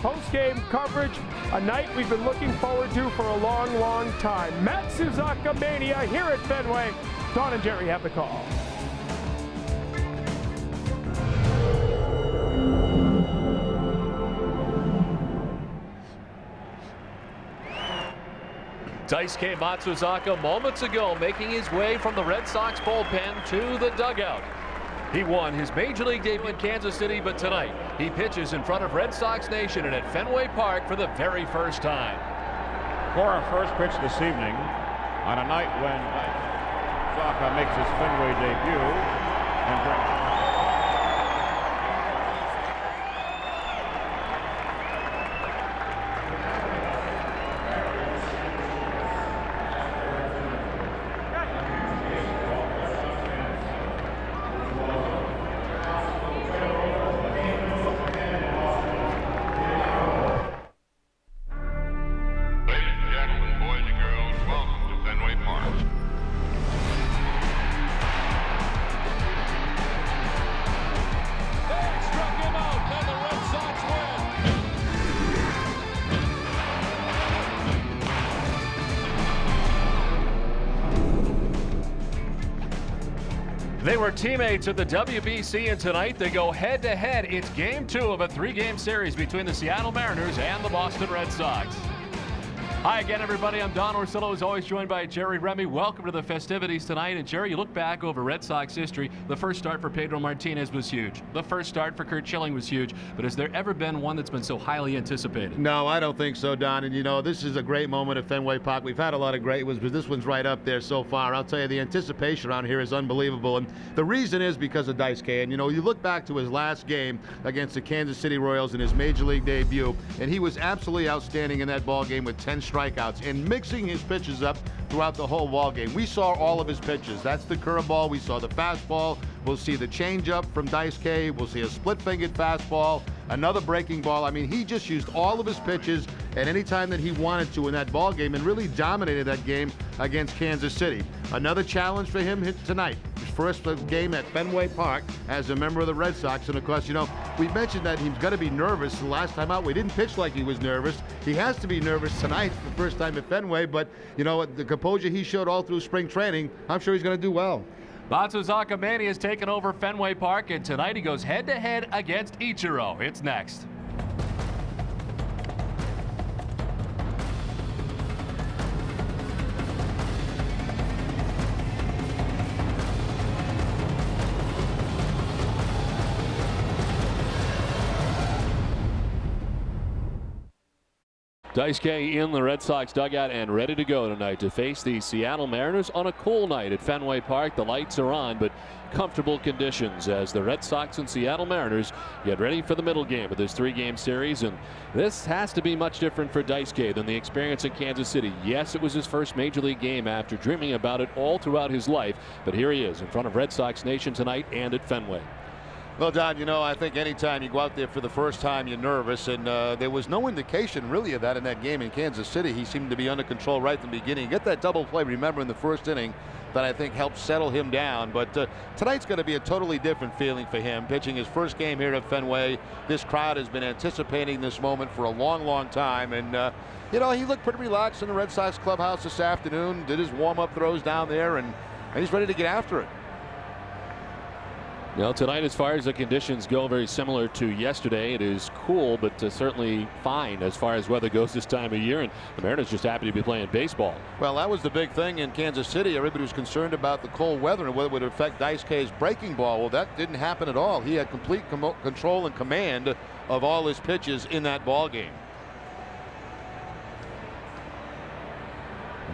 post-game coverage, a night we've been looking forward to for a long, long time. Matsuzaka Mania here at Fenway. Don and Jerry have the call. Daisuke Matsuzaka moments ago making his way from the Red Sox bullpen to the dugout. He won his Major League debut in Kansas City, but tonight he pitches in front of Red Sox Nation and at Fenway Park for the very first time. For our first pitch this evening, on a night when Matsuzaka makes his Fenway debut and brings They were teammates at the WBC, and tonight they go head-to-head. It's game 2 of a 3-game series between the Seattle Mariners and the Boston Red Sox. Hi again, everybody. I'm Don Orsillo, as always, joined by Jerry Remy. Welcome to the festivities tonight. And Jerry, you look back over Red Sox history. The first start for Pedro Martinez was huge. The first start for Curt Schilling was huge. But has there ever been one that's been so highly anticipated? No, I don't think so, Don. And you know, this is a great moment at Fenway Park. We've had a lot of great ones, but this one's right up there so far. I'll tell you, the anticipation around here is unbelievable. And the reason is because of Daisuke. And you know, you look back to his last game against the Kansas City Royals in his Major League debut, and he was absolutely outstanding in that ball game with 10 strikeouts and mixing his pitches up throughout the whole ball game. We saw all of his pitches. That's the curveball. We saw the fastball. We'll see the changeup from Daisuke. We'll see a split-fingered fastball, another breaking ball. I mean, he just used all of his pitches at any time that he wanted to in that ball game and really dominated that game against Kansas City. Another challenge for him tonight. His first game at Fenway Park as a member of the Red Sox. And of course, you know, we mentioned that he's going to be nervous. The last time out, we didn't pitch like he was nervous. He has to be nervous tonight for the first time at Fenway. But, you know, the composure he showed all through spring training, I'm sure he's going to do well. Matsuzaka Mania has taken over Fenway Park, and tonight he goes head-to-head against Ichiro. It's next. Daisuke in the Red Sox dugout and ready to go tonight to face the Seattle Mariners on a cool night at Fenway Park. The lights are on, but comfortable conditions as the Red Sox and Seattle Mariners get ready for the middle game of this 3-game series. And this has to be much different for Daisuke than the experience in Kansas City. Yes, it was his first Major League game after dreaming about it all throughout his life, but here he is in front of Red Sox Nation tonight and at Fenway. Well, Don, you know, I think anytime you go out there for the first time, you're nervous, and there was no indication really of that in that game in Kansas City. He seemed to be under control right from the beginning. Get that double play, remember, in the first inning, that I think helped settle him down. But tonight's going to be a totally different feeling for him, pitching his first game here at Fenway. This crowd has been anticipating this moment for a long, long time, and you know, he looked pretty relaxed in the Red Sox clubhouse this afternoon, did his warm-up throws down there, and he's ready to get after it. Well, tonight, as far as the conditions go, very similar to yesterday. It is cool, but certainly fine as far as weather goes this time of year. And the Mariners just happy to be playing baseball. Well, that was the big thing in Kansas City. Everybody was concerned about the cold weather and whether it would affect Daisuke's breaking ball. Well, that didn't happen at all. He had complete control and command of all his pitches in that ball game.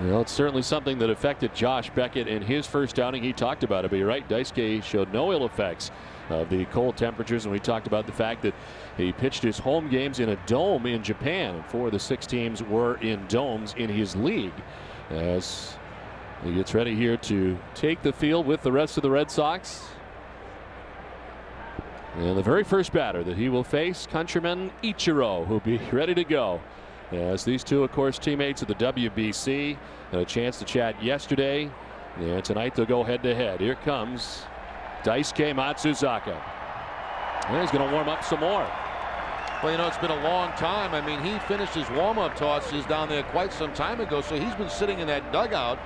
Well, it's certainly something that affected Josh Beckett in his first outing. He talked about it, but you're right, Daisuke showed no ill effects of the cold temperatures, and we talked about the fact that he pitched his home games in a dome in Japan, and 4 of the 6 teams were in domes in his league. As he gets ready here to take the field with the rest of the Red Sox. And the very first batter that he will face, countryman Ichiro, who'll be ready to go. As these two, of course, teammates at the WBC, had a chance to chat yesterday, and tonight they'll go head-to-head. Here comes Daisuke Matsuzaka. And he's going to warm up some more. Well, you know, it's been a long time. I mean, he finished his warm-up tosses down there quite some time ago, so he's been sitting in that dugout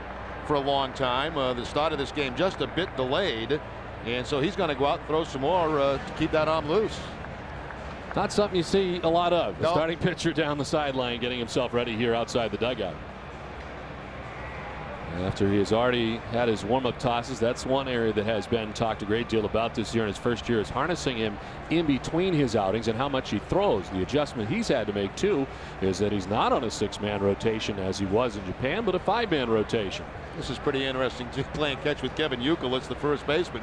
for a long time. The start of this game just a bit delayed, and so he's going to go out and throw some more to keep that arm loose. Not something you see a lot of. The starting pitcher down the sideline getting himself ready here outside the dugout. After he has already had his warm-up tosses, that's one area that has been talked a great deal about this year in his first year, is harnessing him in between his outings and how much he throws. The adjustment he's had to make too is that he's not on a 6-man rotation as he was in Japan, but a 5-man rotation. This is pretty interesting, playing catch with Kevin Youkilis, the first baseman.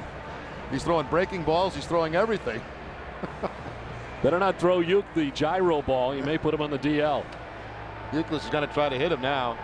He's throwing breaking balls. He's throwing everything. Better not throw Uke the gyro ball. You may put him on the DL. Youkilis is going to try to hit him now.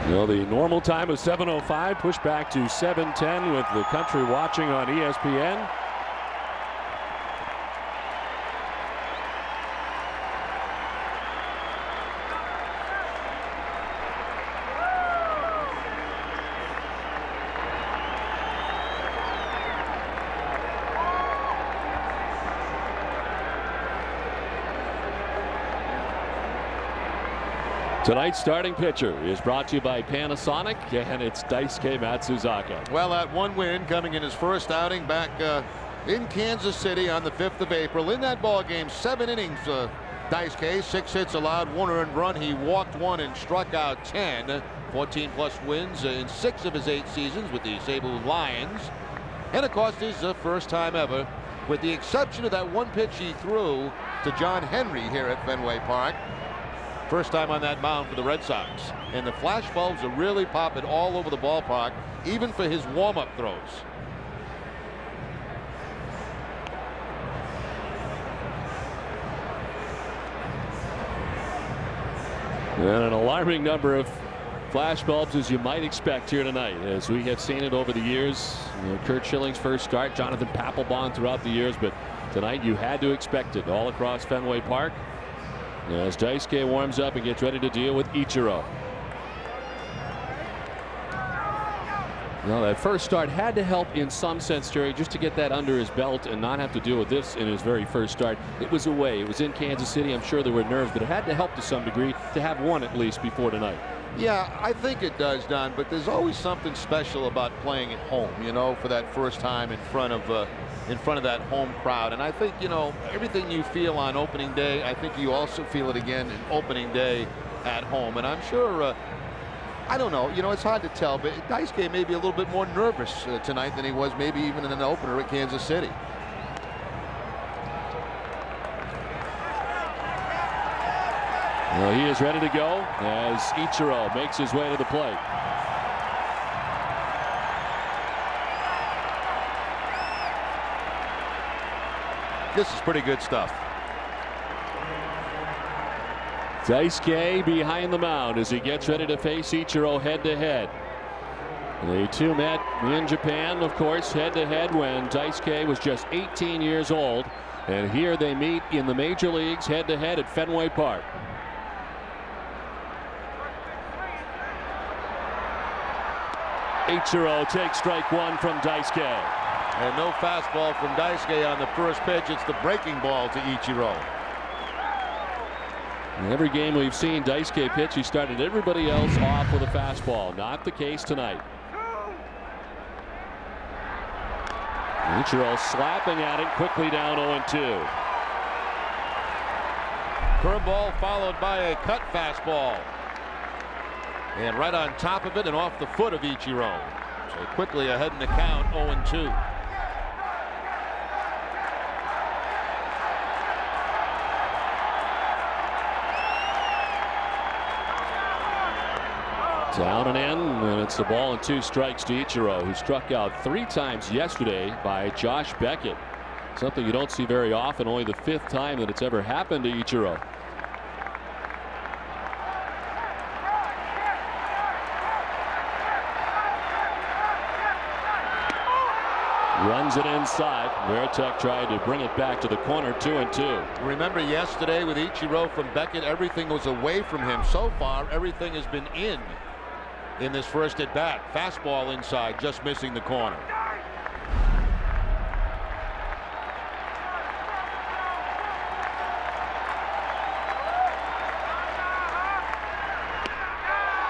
Well, the normal time is 7:05, pushed back to 7:10 with the country watching on ESPN. Tonight's starting pitcher is brought to you by Panasonic, and it's Daisuke Matsuzaka. Well, that one win coming in his first outing back in Kansas City on the 5th of April. In that ball game, 7 innings. Daisuke, 6 hits allowed, 1 earned run. He walked 1 and struck out 10. 14-plus wins in 6 of his 8 seasons with the Sable Lions. And of course, his first time ever, with the exception of that one pitch he threw to John Henry here at Fenway Park. First time on that mound for the Red Sox. And the flash bulbs are really popping all over the ballpark, even for his warm-up throws. And an alarming number of flash bulbs, as you might expect here tonight, as we have seen it over the years. You know, Kurt Schilling's first start, Jonathan Papelbon throughout the years, but tonight you had to expect it all across Fenway Park. As Daisuke warms up and gets ready to deal with Ichiro. Well, that first start had to help in some sense, Jerry, just to get that under his belt and not have to deal with this in his very first start. It was away. It was in Kansas City. I'm sure there were nerves, but it had to help to some degree to have one at least before tonight. Yeah, I think it does, Don, but there's always something special about playing at home, you know, for that first time in front of that home crowd. And I think, you know, everything you feel on opening day, I think you also feel it again in opening day at home. And I'm sure, I don't know, you know, it's hard to tell, but Daisuke may be a little bit more nervous tonight than he was maybe even in an opener at Kansas City. Well, he is ready to go as Ichiro makes his way to the plate. This is pretty good stuff. Daisuke behind the mound as he gets ready to face Ichiro head-to-head. The two met in Japan, of course, head-to-head when Daisuke was just 18 years old. And here they meet in the major leagues head-to-head at Fenway Park. Ichiro takes strike 1 from Daisuke. And no fastball from Daisuke on the first pitch. It's the breaking ball to Ichiro. In every game we've seen Daisuke pitch, he started everybody else off with a fastball. Not the case tonight. Ichiro slapping at it, quickly down 0-2. Curveball followed by a cut fastball. And right on top of it and off the foot of Ichiro. So quickly ahead in the count, 0-2. Down and in, and it's the ball and 2 strikes to Ichiro, who struck out 3 times yesterday by Josh Beckett. Something you don't see very often, only the 5th time that it's ever happened to Ichiro. Runs it inside. Veritek tried to bring it back to the corner, 2-2. Remember yesterday with Ichiro from Beckett, everything was away from him. So far, everything has been in this first at bat. Fastball inside, just missing the corner.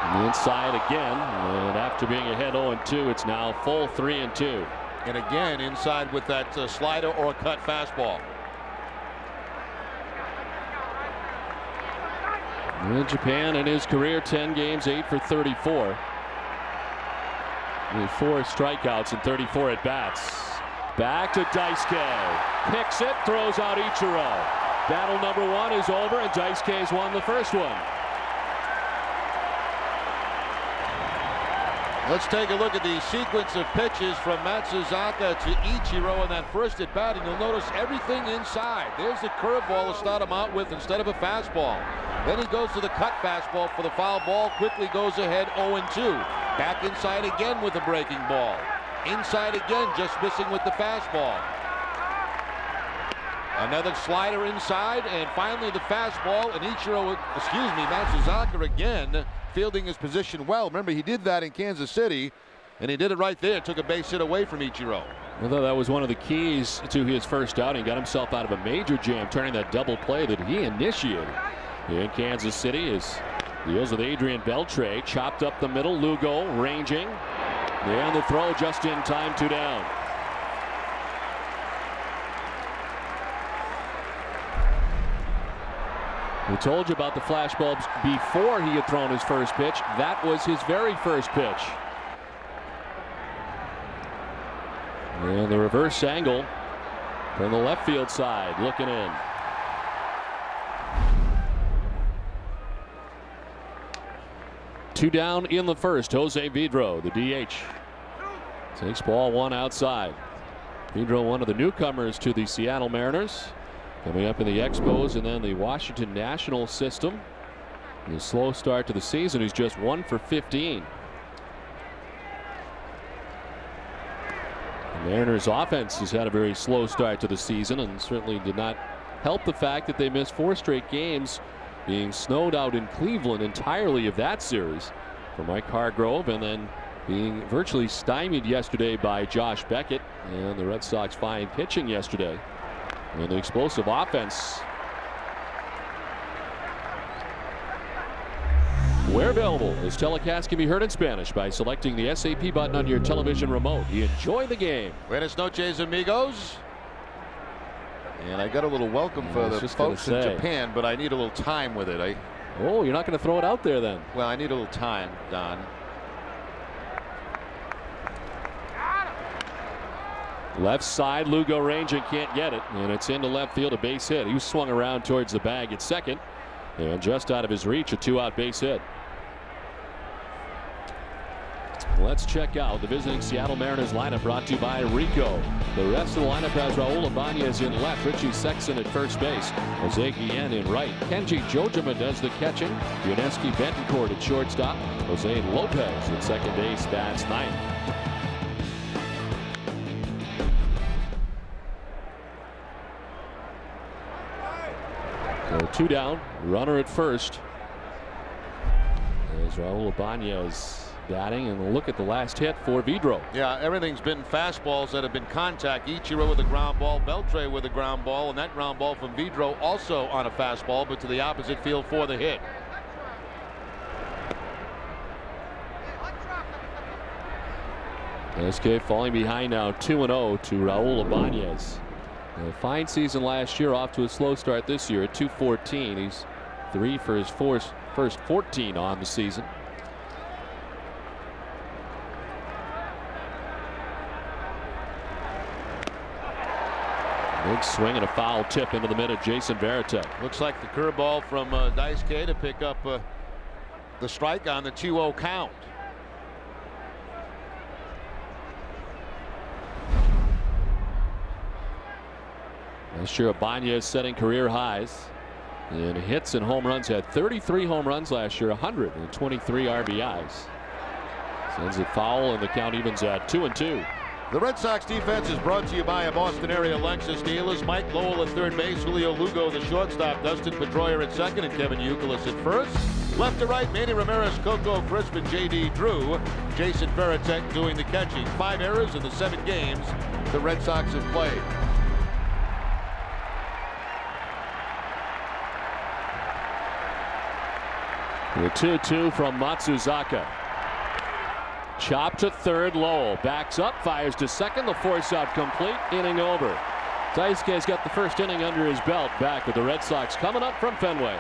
And the inside again, and after being ahead 0-2, it's now full 3-2. And again, inside with that slider or cut fastball. In Japan, in his career, 10 games, 8 for 34. With 4 strikeouts and 34 at bats. Back to Daisuke. Picks it, throws out Ichiro. Battle number 1 is over, and Daisuke has won the first one. Let's take a look at the sequence of pitches from Matsuzaka to Ichiro in that first at bat, and you'll notice everything inside. There's the curveball to start him out with instead of a fastball. Then he goes to the cut fastball for the foul ball, quickly goes ahead 0-2. Back inside again with a breaking ball. Inside again, just missing with the fastball. Another slider inside, and finally the fastball, and Matsuzaka again fielding his position well. Remember, he did that in Kansas City, and he did it right there. Took a base hit away from Ichiro. I thought that was one of the keys to his first outing. Got himself out of a major jam, turning that double play that he initiated in Kansas City. As deals with Adrian Beltre, chopped up the middle. Lugo ranging, and the throw just in time, 2 down. We told you about the flashbulbs before he had thrown his first pitch. That was his very first pitch. And the reverse angle from the left field side, looking in. Two down in the first. Jose Vidro, the DH, takes ball 1 outside. Vidro, one of the newcomers to the Seattle Mariners. Coming up in the Expos and then the Washington National system. A slow start to the season. He's just 1 for 15. The Mariners offense has had a very slow start to the season, and certainly did not help the fact that they missed 4 straight games, being snowed out in Cleveland entirely of that series for Mike Hargrove, and then being virtually stymied yesterday by Josh Beckett, and the Red Sox fine pitching yesterday. And the explosive offense. Where available, this telecast can be heard in Spanish by selecting the SAP button on your television remote. Enjoy the game. Buenas noches, amigos. And I got a little welcome for the folks in Japan, but I need a little time with it. Oh, you're not going to throw it out there then? Well, I need a little time, Don. Left side, Lugo ranging, can't get it, and it's into left field, a base hit. He was swung around towards the bag at second, and just out of his reach, a 2-out base hit. Let's check out the visiting Seattle Mariners lineup, brought to you by Rico. The rest of the lineup has Raul Ibanez in left, Richie Sexton at first base, Jose Guillen in right, Kenji Jojima does the catching, Yuneski Betancourt at shortstop, Jose Lopez at second base, bats ninth. So 2 down, runner at first. There's Raul Ibanez batting, and we'll look at the last hit for Vidro. Yeah, everything's been fastballs that have been contact. Ichiro with a ground ball, Beltre with a ground ball, and that ground ball from Vidro also on a fastball, but to the opposite field for the hit. SK falling behind now 2-0 to Raul Ibanez. A fine season last year, off to a slow start this year at 214. He's 3 for his first 14 on the season. Big swing and a foul tip into the middle. Jason Veritek. Looks like the curveball from Daisuke to pick up the strike on the 2-0 count. Last year, Ibanez setting career highs in hits and home runs. Had 33 home runs last year, 123 RBIs. Sends it foul, and the count evens at 2-2. The Red Sox defense is brought to you by a Boston area Lexus dealers. Mike Lowell at third base, Julio Lugo the shortstop, Dustin Pedroia at second, and Kevin Youkilis at first. Left to right, Manny Ramirez, Coco Crispin, J.D. Drew, Jason Varitek doing the catching. 5 errors in the 7 games the Red Sox have played. The 2-2 from Matsuzaka. Chop to third. Lowell backs up, fires to second. The force out complete. Inning over. Daisuke's got the first inning under his belt. Back with the Red Sox coming up from Fenway.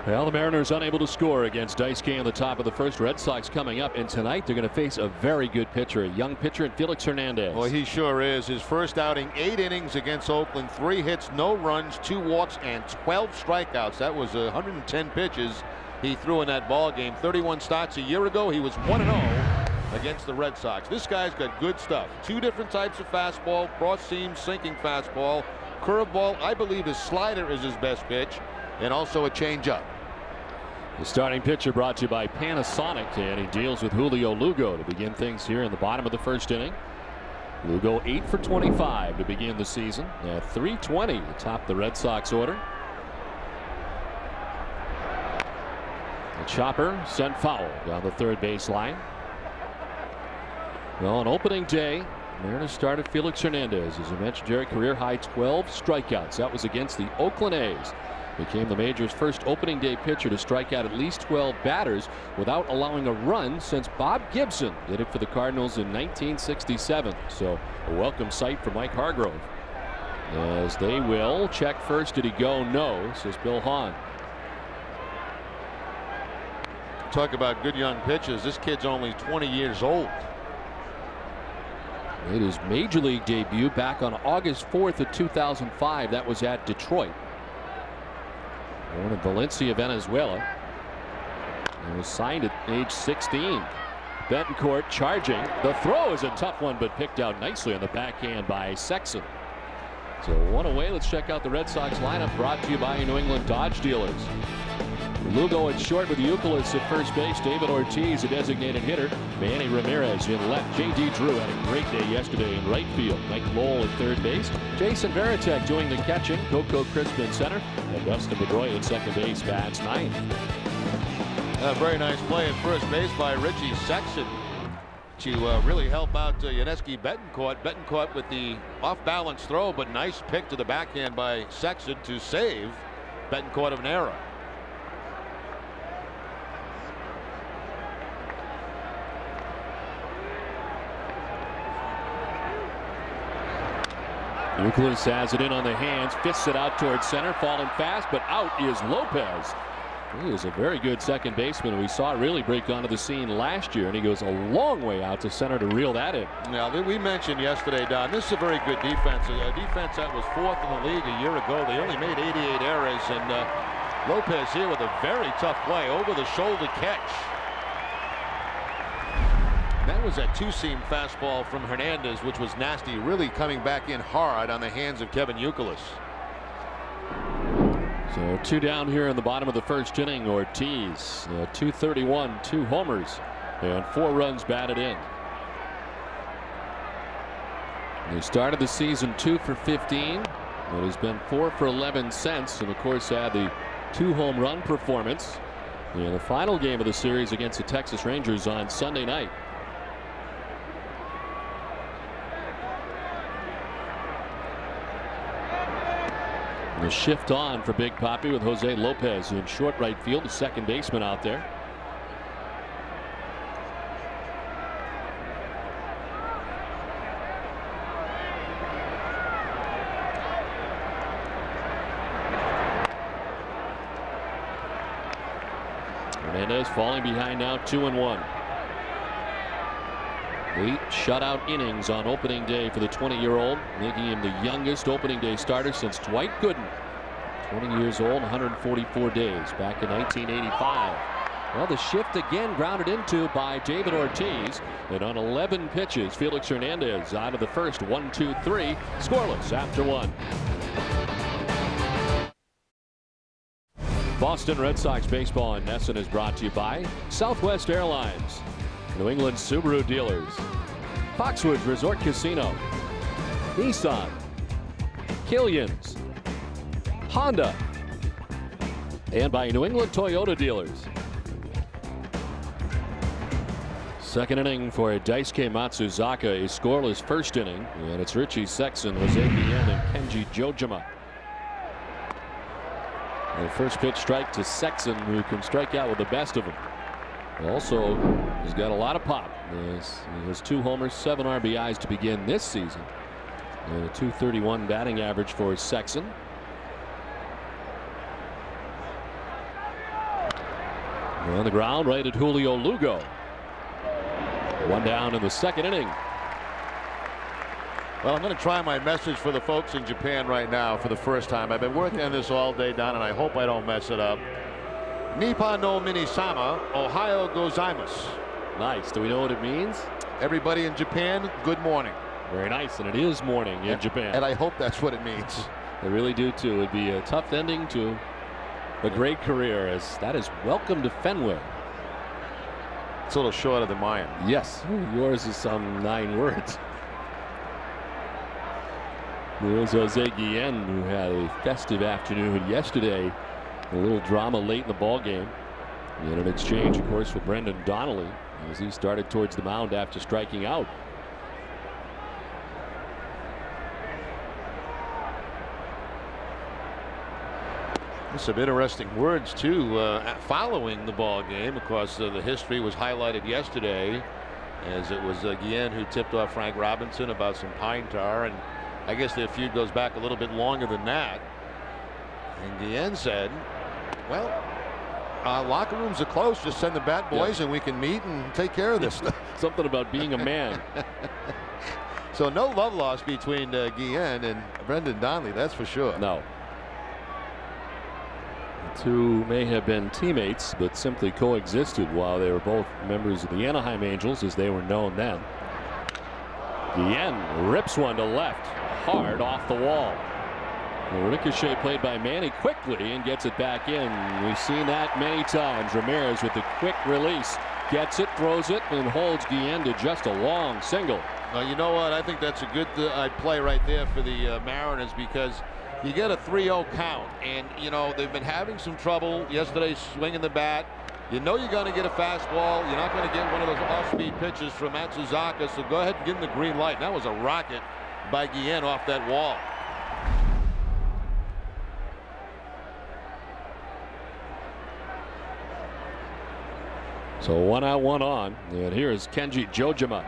Well, the Mariners unable to score against Daisuke in the top of the first. Red Sox coming up, and tonight they're going to face a very good pitcher, a young pitcher in Felix Hernandez. Well, he sure is. His first outing, 8 innings against Oakland, 3 hits, no runs, 2 walks, and 12 strikeouts. That was 110 pitches he threw in that ball game. 31 starts a year ago. He was 1-0 against the Red Sox. This guy's got good stuff. 2 different types of fastball, cross seam, sinking fastball, curveball. I believe his slider is his best pitch, and also a changeup. The starting pitcher brought to you by Panasonic, and he deals with Julio Lugo to begin things here in the bottom of the first inning. Lugo 8 for 25 to begin the season at .320 to top the Red Sox order. The chopper sent foul down the third base line. Well, on opening day, Mariners started Felix Hernandez. As I mentioned, Jerry, career high 12 strikeouts. That was against the Oakland A's. Became the major's first opening day pitcher to strike out at least 12 batters without allowing a run since Bob Gibson did it for the Cardinals in 1967. So a welcome sight for Mike Hargrove. As they will check first. Did he go? No, says Bill Hahn. Talk about good young pitchers. This kid's only 20 years old. Made his major league debut back on August 4th of 2005. That was at Detroit. Born in Valencia, Venezuela. He was signed at age 16. Betancourt charging. The throw is a tough one, but picked out nicely on the backhand by Sexton. So 1 away. Let's check out the Red Sox lineup, brought to you by your New England Dodge dealers. Lugo at short with Youkilis at first base. David Ortiz, a designated hitter. Manny Ramirez in left. J.D. Drew had a great day yesterday in right field. Mike Lowell at third base. Jason Varitek doing the catching. Coco Crispin center. And Dustin Pedroia at second base bats ninth. A very nice play at first base by Richie Sexton to really help out Yuniesky Betancourt. Betancourt with the off-balance throw, but nice pick to the backhand by Sexton to save Betancourt of an error. Youkilis has it in on the hands, fists it out towards center, falling fast, but out is Lopez. He is a very good second baseman. We saw it really break onto the scene last year, and he goes a long way out to center to reel that in. Now, we mentioned yesterday, Don, this is a very good defense. A defense that was 4th in the league a year ago. They only made 88 errors, and Lopez here with a very tough play, over the shoulder catch. That was a 2-seam fastball from Hernandez, which was nasty, really coming back in hard on the hands of Kevin Youkilis. So 2 down here in the bottom of the first inning. Ortiz, 231, 2 homers, and 4 runs batted in. He started the season 2 for 15, but has been 4 for 11 since, and of course had the 2 home run performance in the final game of the series against the Texas Rangers on Sunday night. The shift on for Big Papi with Jose Lopez in short right field, the second baseman out there. Hernandez falling behind now, 2-1. 8 shutout innings on opening day for the 20-year-old, making him the youngest opening day starter since Dwight Gooden. 20 years old, 144 days back in 1985. Well, the shift again grounded into by David Ortiz. And on 11 pitches, Felix Hernandez out of the first. 1-2-3, scoreless after 1. Boston Red Sox baseball in Nesson is brought to you by Southwest Airlines, New England Subaru dealers, Foxwoods Resort Casino, Nissan, Killian's, Honda, and by New England Toyota dealers. Second inning for Daisuke Matsuzaka, a scoreless first inning, and it's Richie Sexson, Jose Guillen, and Kenji Jojima. The first pitch strike to Sexson, who can strike out with the best of them. Also, he's got a lot of pop. He has 2 homers, 7 RBIs to begin this season, and a .231 batting average for Sexson. On the ground, right at Julio Lugo. 1 down in the second inning. Well, I'm going to try my message for the folks in Japan right now for the first time. I've been working on this all day, Don, and I hope I don't mess it up. Nippon no Minisama, Ohio gozaimasu. Nice. Do we know what it means? Everybody in Japan, good morning. Very nice, and it is morning in Japan. And I hope that's what it means. I really do, too. It'd be a tough ending to a great career, as that is welcome to Fenway. It's a little shorter than mine. Yes, yours is some 9 words. There's Jose Guillen, who had a festive afternoon yesterday. A little drama late in the ball game. In an exchange, of course, with Brendan Donnelly as he started towards the mound after striking out. Some interesting words too following the ball game. Of course, the history was highlighted yesterday, as it was Guillen who tipped off Frank Robinson about some pine tar, and I guess their feud goes back a little bit longer than that. And Guillen said, well, locker rooms are closed, just send the bat boys and we can meet and take care of this stuff. Something about being a man. So no love lost between Guillen and Brendan Donnelly, that's for sure. No. The two may have been teammates, but simply coexisted while they were both members of the Anaheim Angels, as they were known then. Guillen rips one to left, hard off the wall. The ricochet played by Manny quickly and gets it back in. We've seen that many times. Ramirez with the quick release, gets it, throws it, and holds Guillen to just a long single. Well, you know what? I think that's a good play right there for the Mariners, because you get a 3-0 count, and you know they've been having some trouble yesterday swinging the bat. You know you're going to get a fastball. You're not going to get one of those off-speed pitches from Matsuzaka, so go ahead and give him the green light. That was a rocket by Guillen off that wall. So 1 out, 1 on, and here is Kenji Jojima.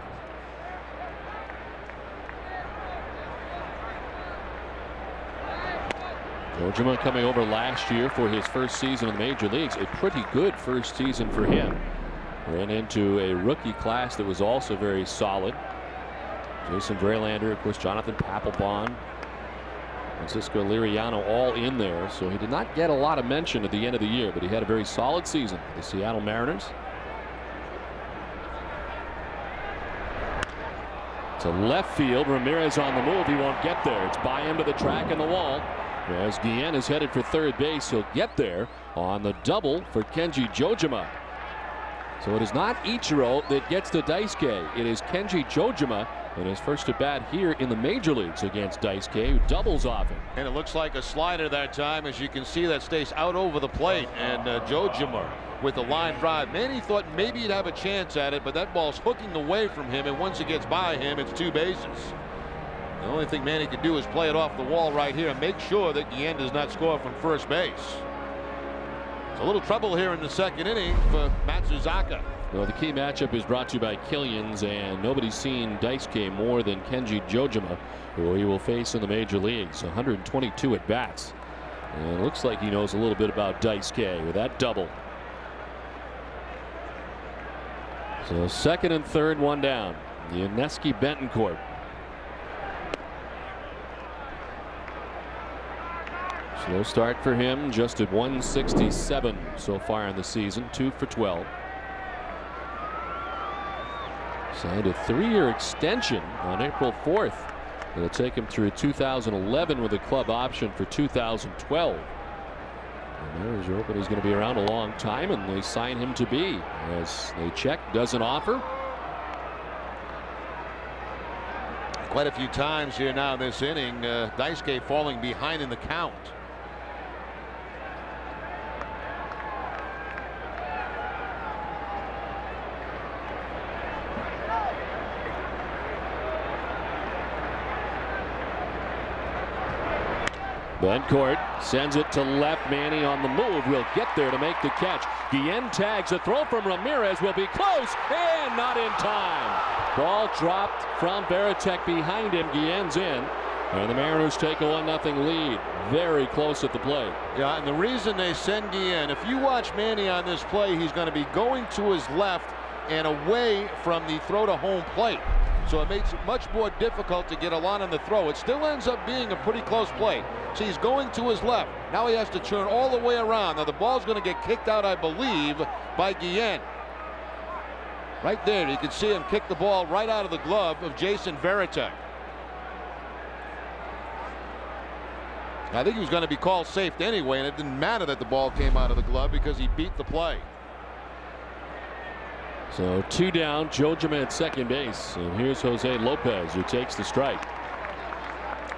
Jojima coming over last year for his first season in the major leagues. A pretty good first season for him. Ran into a rookie class that was also very solid. Jason Verlander, of course, Jonathan Papelbon, Francisco Liriano, all in there. So he did not get a lot of mention at the end of the year, but he had a very solid season for the Seattle Mariners. To left field, Ramirez on the move. He won't get there. It's by him to the track and the wall. As Guillen is headed for third base, he'll get there on the double for Kenji Jojima. So it is not Ichiro that gets to Daisuke. It is Kenji Jojima in his first at bat here in the major leagues against Daisuke, who doubles off him. And it looks like a slider that time. As you can see, that stays out over the plate, and Jojima with the line drive. Manny thought maybe he'd have a chance at it, but that ball's hooking away from him, and once it gets by him, it's 2 bases. The only thing Manny can do is play it off the wall right here and make sure that Guillen does not score from first base. It's a little trouble here in the second inning for Matsuzaka. Well, the key matchup is brought to you by Killian's, and nobody's seen Daisuke more than Kenji Jojima, who he will face in the major leagues. 122 at bats, and it looks like he knows a little bit about Daisuke with that double. So second and third, 1 down. Yuniesky Betancourt. Slow start for him, just at 167 so far in the season, 2 for 12. Signed a 3-year extension on April 4th. It'll take him through 2011 with a club option for 2012. The Mariners are hoping he's going to be around a long time, and they sign him to be. As they check, doesn't offer. Quite a few times here now in this inning, Daisuke falling behind in the count. Betancourt sends it to left. Manny on the move will get there to make the catch. Guillen tags. A throw from Ramirez will be close and not in time. Ball dropped from Varitek behind him. Guillen's in, and the Mariners take a 1-0 lead. Very close at the plate. Yeah, and the reason they send Guillen, if you watch Manny on this play, he's going to be going to his left and away from the throw to home plate. So it makes it much more difficult to get a line on the throw. It still ends up being a pretty close play. So he's going to his left. Now he has to turn all the way around. Now the ball's going to get kicked out, I believe, by Guillen. Right there, you can see him kick the ball right out of the glove of Jason Varitek. I think he was going to be called safe anyway, and it didn't matter that the ball came out of the glove because he beat the play. So 2 down, Jojima at second base, and here's Jose Lopez, who takes the strike.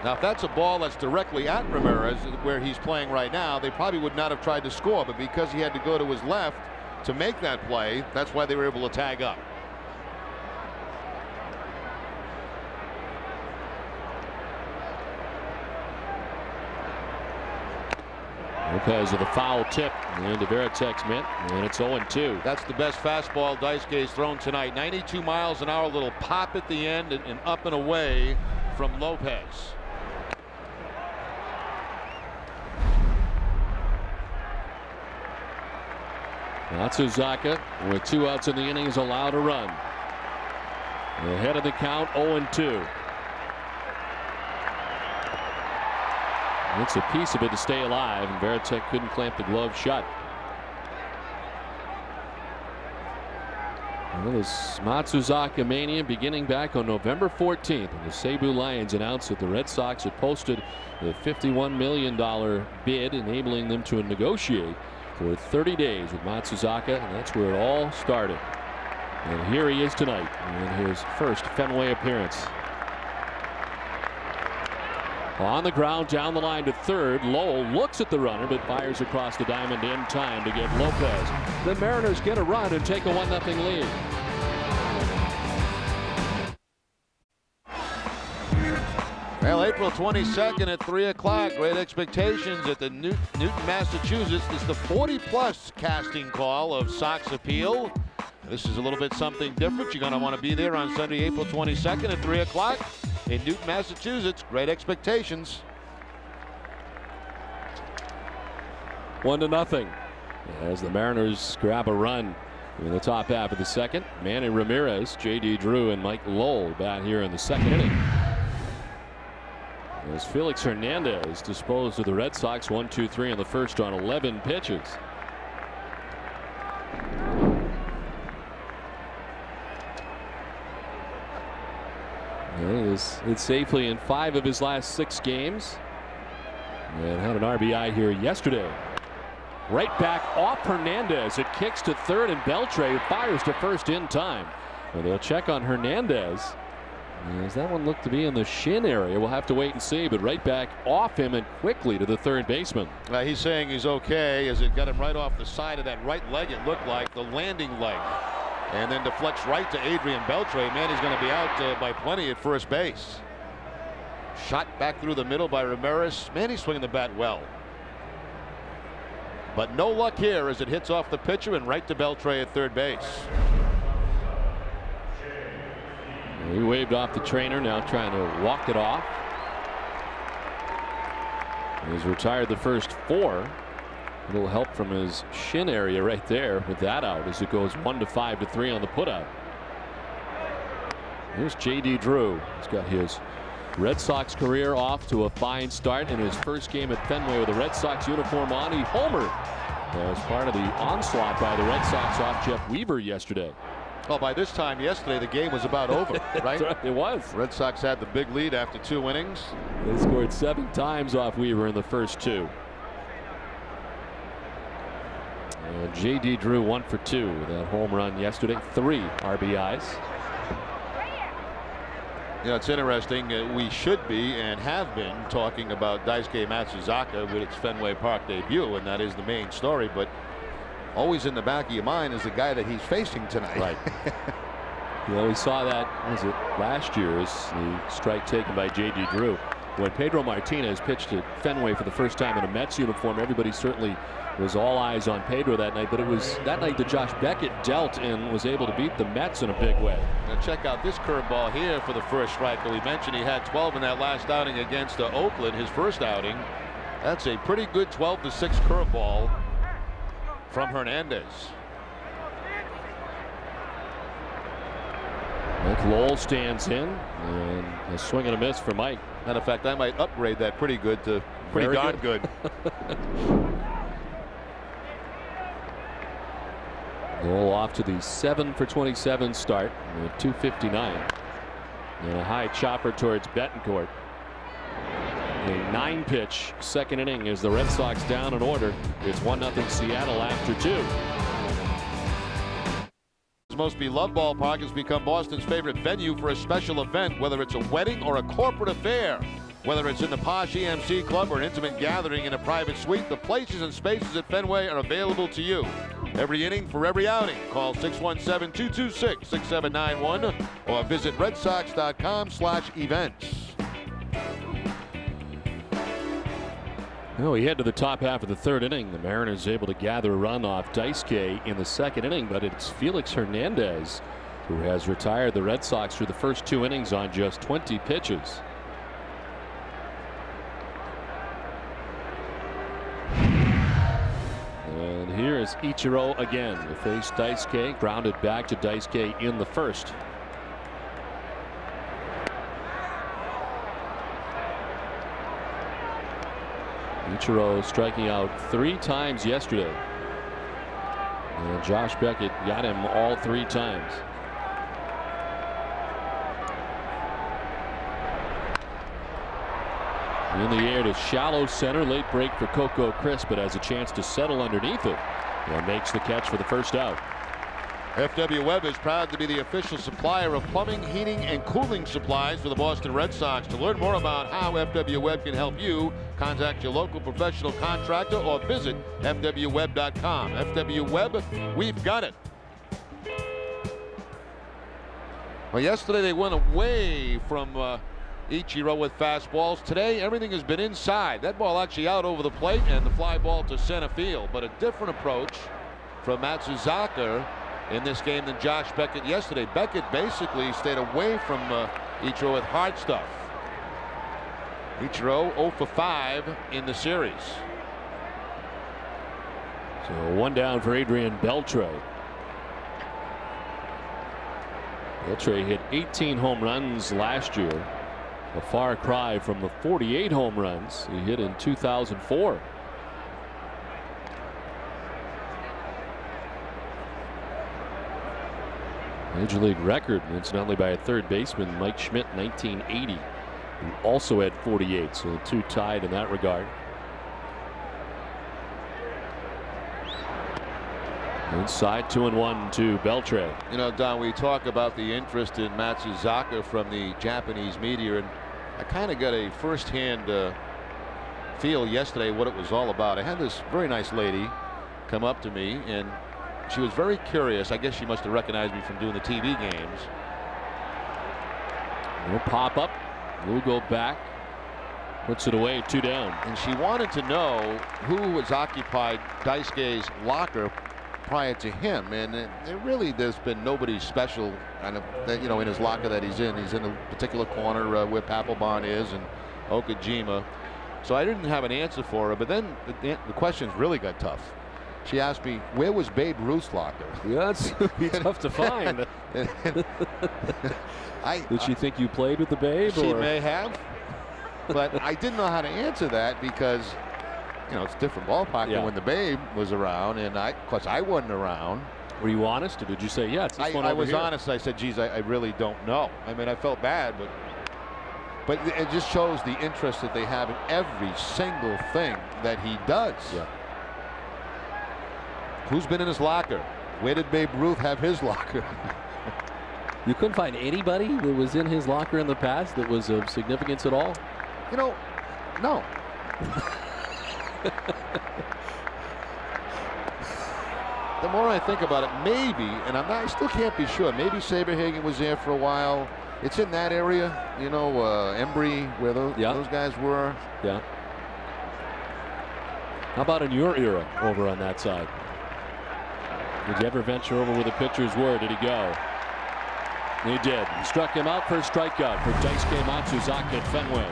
Now, if that's a ball that's directly at Ramirez, where he's playing right now, they probably would not have tried to score, but because he had to go to his left to make that play, that's why they were able to tag up. Lopez with a foul tip into Varitek's mitt, and it's 0-2. That's the best fastball Daisuke's thrown tonight. 92 miles an hour, a little pop at the end, and up and away from Lopez. Matsuzaka, with 2 outs in the inning, is allowed a run. Ahead of the count, 0-2. It's a piece of it to stay alive, and Varitek couldn't clamp the glove shut. Well, this Matsuzaka mania beginning back on November 14th, when the Cebu Lions announced that the Red Sox had posted the $51 million bid, enabling them to negotiate for 30 days with Matsuzaka, and that's where it all started. And here he is tonight in his first Fenway appearance. On the ground, down the line to third. Lowell looks at the runner, but fires across the diamond in time to get Lopez. The Mariners get a run and take a 1-0 lead. Well, April 22nd at 3 o'clock. Great Expectations at the Newton, Massachusetts. This is the 40-plus casting call of Sox Appeal. This is a little bit something different. You're going to want to be there on Sunday, April 22nd at 3 o'clock. In Newton, Massachusetts. Great Expectations. 1-0 as the Mariners grab a run in the top half of the second. Manny Ramirez, J.D. Drew, and Mike Lowell bat here in the second inning. As Felix Hernandez disposed of the Red Sox 1-2-3 in the first on 11 pitches. He's hit safely in 5 of his last 6 games, and had an RBI here yesterday. Right back off Hernandez. It kicks to third, and Beltre fires to first in time. Well, they'll check on Hernandez. As that one looked to be in the shin area. We'll have to wait and see, but right back off him and quickly to the third baseman. He's saying he's okay, as it got him right off the side of that right leg, it looked like, the landing leg. And then deflects right to Adrian Beltre. Man, he's going to be out by plenty at first base. Shot back through the middle by Ramirez. Man, he's swinging the bat well. But no luck here as it hits off the pitcher and right to Beltre at third base. He waved off the trainer, now trying to walk it off. He's retired the first 4. A little help from his shin area right there with that out as it goes 1-5 to 3 on the putout. Here's J.D. Drew. He's got his Red Sox career off to a fine start in his first game at Fenway with the Red Sox uniform on. He homered as part of the onslaught by the Red Sox off Jeff Weaver yesterday. Well, by this time yesterday, the game was about over, right? It was. Red Sox had the big lead after 2 innings. They scored 7 times off Weaver in the first 2. And J.D. Drew 1 for 2 with that home run yesterday. 3 RBIs. You know, it's interesting. We should be and have been talking about Daisuke Matsuzaka with its Fenway Park debut, and that is the main story. But always in the back of your mind is the guy that he's facing tonight. Right. Well, we saw that, was it last year's the strike taken by J.D. Drew. When Pedro Martinez pitched at Fenway for the first time in a Mets uniform, everybody certainly was all eyes on Pedro that night, but it was that night that Josh Beckett dealt and was able to beat the Mets in a big way. Now check out this curveball here for the first strike. We mentioned he had 12 in that last outing against Oakland, his first outing. That's a pretty good 12-6 curveball from Hernandez. Mike Lowell stands in, and a swing and a miss for Mike. Matter of fact, I might upgrade that pretty good to pretty darn good. Lowell off to the 7 for 27 start with 259. And a high chopper towards Betancourt. A 9-pitch second inning as the Red Sox down in order. It's 1-0 Seattle after 2. Most beloved ballpark has become Boston's favorite venue for a special event, whether it's a wedding or a corporate affair. Whether it's in the posh EMC club or an intimate gathering in a private suite, the places and spaces at Fenway are available to you. Every inning for every outing. Call 617-226-6791 or visit redsox.com/events. Well, we head to the top half of the third inning. The Mariners able to gather a run off Daisuke in the second inning, but it's Felix Hernandez who has retired the Red Sox through the first 2 innings on just 20 pitches. And here is Ichiro again to face Daisuke. Grounded back to Daisuke in the first. Ichiro striking out 3 times yesterday. And Josh Beckett got him all 3 times. In the air to shallow center. Late break for Coco Crisp, but has a chance to settle underneath it and makes the catch for the first out. FW Webb is proud to be the official supplier of plumbing, heating, and cooling supplies for the Boston Red Sox. To learn more about how FW Webb can help you, contact your local professional contractor or visit fwweb.com. FW Webb, we've got it. Well, yesterday they went away from Ichiro with fastballs. Today everything has been inside. That ball actually out over the plate and the fly ball to center field. But a different approach from Matsuzaka in this game than Josh Beckett yesterday. Beckett basically stayed away from Ichiro with hard stuff. Ichiro 0 for 5 in the series. So 1 down for Adrian Beltre. Beltre hit 18 home runs last year. A far cry from the 48 home runs he hit in 2004. Major League record, incidentally, by a third baseman, Mike Schmidt, 1980, who also had 48. So the 2 tied in that regard. Inside 2-1 to Beltre. You know, Don, we talk about the interest in Matsuzaka from the Japanese media, and I kind of got a first-hand feel yesterday what it was all about. I had this very nice lady come up to me, and she was very curious. I guess she must have recognized me from doing the TV games. We'll pop up. We'll go back. Puts it away, 2 down. And she wanted to know who was occupied Daisuke's locker prior to him, and there's been nobody special kind of you know in his locker that he's in. He's in a particular corner where Papelbon is and Okajima. So I didn't have an answer for her, but then the questions really got tough. She asked me, where was Babe Ruth's locker? Yeah, that's be tough to find. Did she think you played with the Babe? She may have, but I didn't know how to answer that because, you know, it's a different ballpark than when the Babe was around, and of course I wasn't around. Were you honest, or did you say, yeah, it's this one I over was here? honest. I said, geez, I really don't know. I mean, I felt bad, but it just shows the interest that they have in every single thing that he does. Yeah. Who's been in his locker? Where did Babe Ruth have his locker? You couldn't find anybody that was in his locker in the past that was of significance at all? You know, no. The more I think about it, maybe, and I still can't be sure, maybe Saberhagen was there for a while. It's in that area, you know, Embry, where those guys were. Yeah. How about in your era over on that side? Did you ever venture over where the pitchers were? Did he go? He did. He struck him out for a strikeout for Daisuke Matsuzaka at Fenway.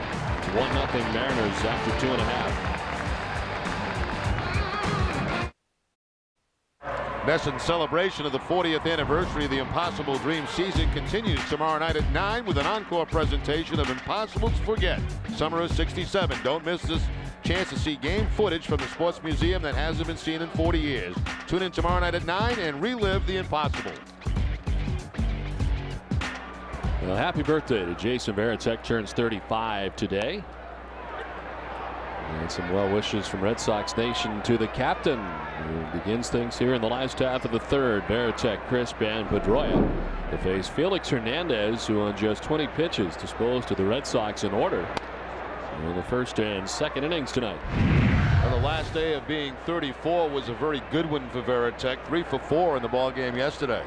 1-0 Mariners after 2.5. Messon's celebration of the 40th anniversary of the Impossible Dream season continues tomorrow night at 9 with an encore presentation of Impossible to Forget. Summer of '67. Don't miss this chance to see game footage from the Sports Museum that hasn't been seen in 40 years. Tune in tomorrow night at 9 and relive the impossible. Well, happy birthday to Jason Varitek, turns 35 today. And some well wishes from Red Sox Nation to the captain, who begins things here in the last half of the third. Varitek, Crisp, and Pedroia to face Felix Hernandez, who on just 20 pitches disposed of the Red Sox in order in the first and second innings tonight. Well, the last day of being 34 was a very good one for Varitek. 3 for 4 in the ball game yesterday.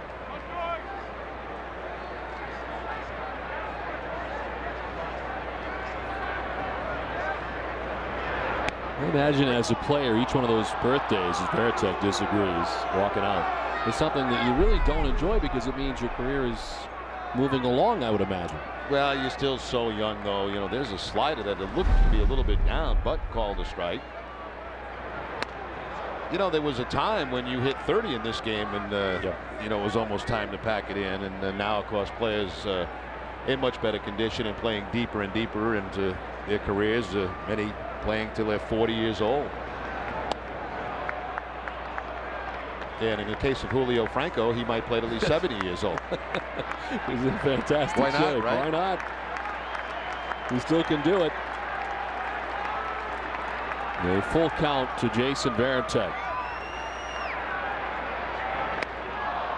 I imagine as a player, each one of those birthdays, as Varitek disagrees, walking out, is something that you really don't enjoy because it means your career is moving along, I would imagine. Well, you're still so young, though. You know, there's a slider that looked to be a little bit down, but called a strike. You know, there was a time when you hit 30 in this game, and you know, it was almost time to pack it in. And now, of course, players in much better condition and playing deeper and deeper into their careers. Many playing till they're 40 years old. And in the case of Julio Franco, he might play till he's 70 years old. He's in fantastic Why not, shape. right? Why not? He still can do it. A full count to Jason Varitek.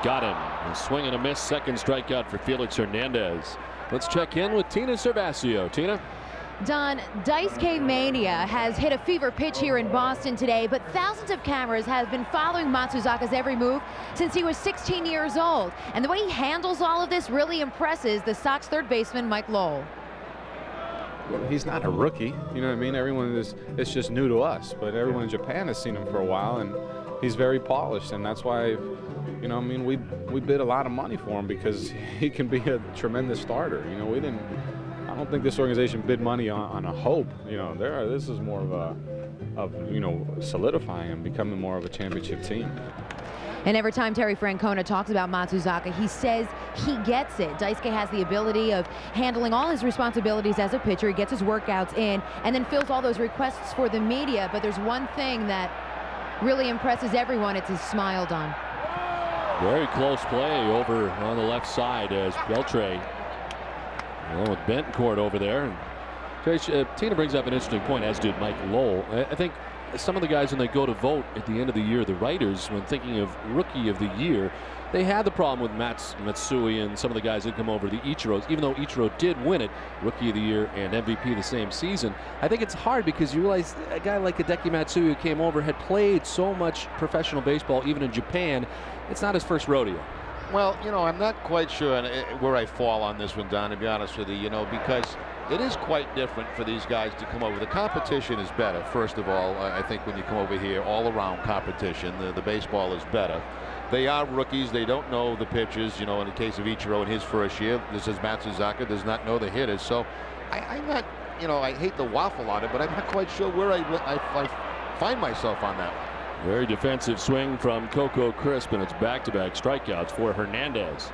Got him. A swing and a miss. Second strikeout for Felix Hernandez. Let's check in with Tina Cervasio. Tina? Don, Daisuke Mania has hit a fever pitch here in Boston today, but thousands of cameras have been following Matsuzaka's every move since he was 16 years old. And the way he handles all of this really impresses the Sox third baseman Mike Lowell. Well, he's not a rookie, you know what I mean? Everyone is, it's just new to us, but everyone in Japan has seen him for a while, and he's very polished, and that's why, you know, I mean, we bid a lot of money for him because he can be a tremendous starter. You know, I don't think this organization bid money on a hope. You know, this is more of you know, solidifying him, becoming more of a championship team. And every time Terry Francona talks about Matsuzaka, he says he gets it. Daisuke has the ability of handling all his responsibilities as a pitcher. He gets his workouts in and then fills all those requests for the media. But there's one thing that really impresses everyone. It's his smile, Don. Very close play over on the left side as Beltre, with Bentoncourt over there. And Tina brings up an interesting point, as did Mike Lowell. I think some of the guys, when they go to vote at the end of the year, the writers, when thinking of Rookie of the Year, they had the problem with Matsui and some of the guys that come over, the Ichiros. Even though Ichiro did win it, Rookie of the Year and MVP the same season, I think it's hard because you realize a guy like Hideki Matsui who came over had played so much professional baseball, even in Japan. It's not his first rodeo. Well, you know, I'm not quite sure where I fall on this one, Don, to be honest with you, you know, because it is quite different for these guys to come over. The competition is better, first of all. I think when you come over here, all-around competition, the baseball is better. They are rookies. They don't know the pitchers. You know, in the case of Ichiro in his first year, this is Matsuzaka does not know the hitters. So I'm not, you know, I hate the waffle on it, but I'm not quite sure where I find myself on that one. Very defensive swing from Coco Crisp, and it's back-to-back strikeouts for Hernandez.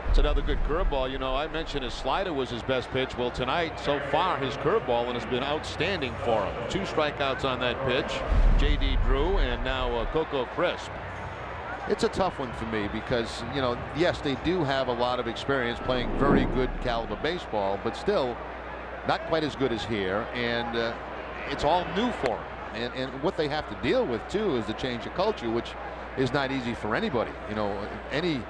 It's another good curveball. You know, I mentioned his slider was his best pitch. Well, tonight, so far, his curveball has been outstanding for him. 2 strikeouts on that pitch. J.D. Drew and now Coco Crisp. It's a tough one for me because, you know, yes, they do have a lot of experience playing very good caliber baseball, but still not quite as good as here. And it's all new for them. And what they have to deal with, too, is the change of culture, which is not easy for anybody. You know, any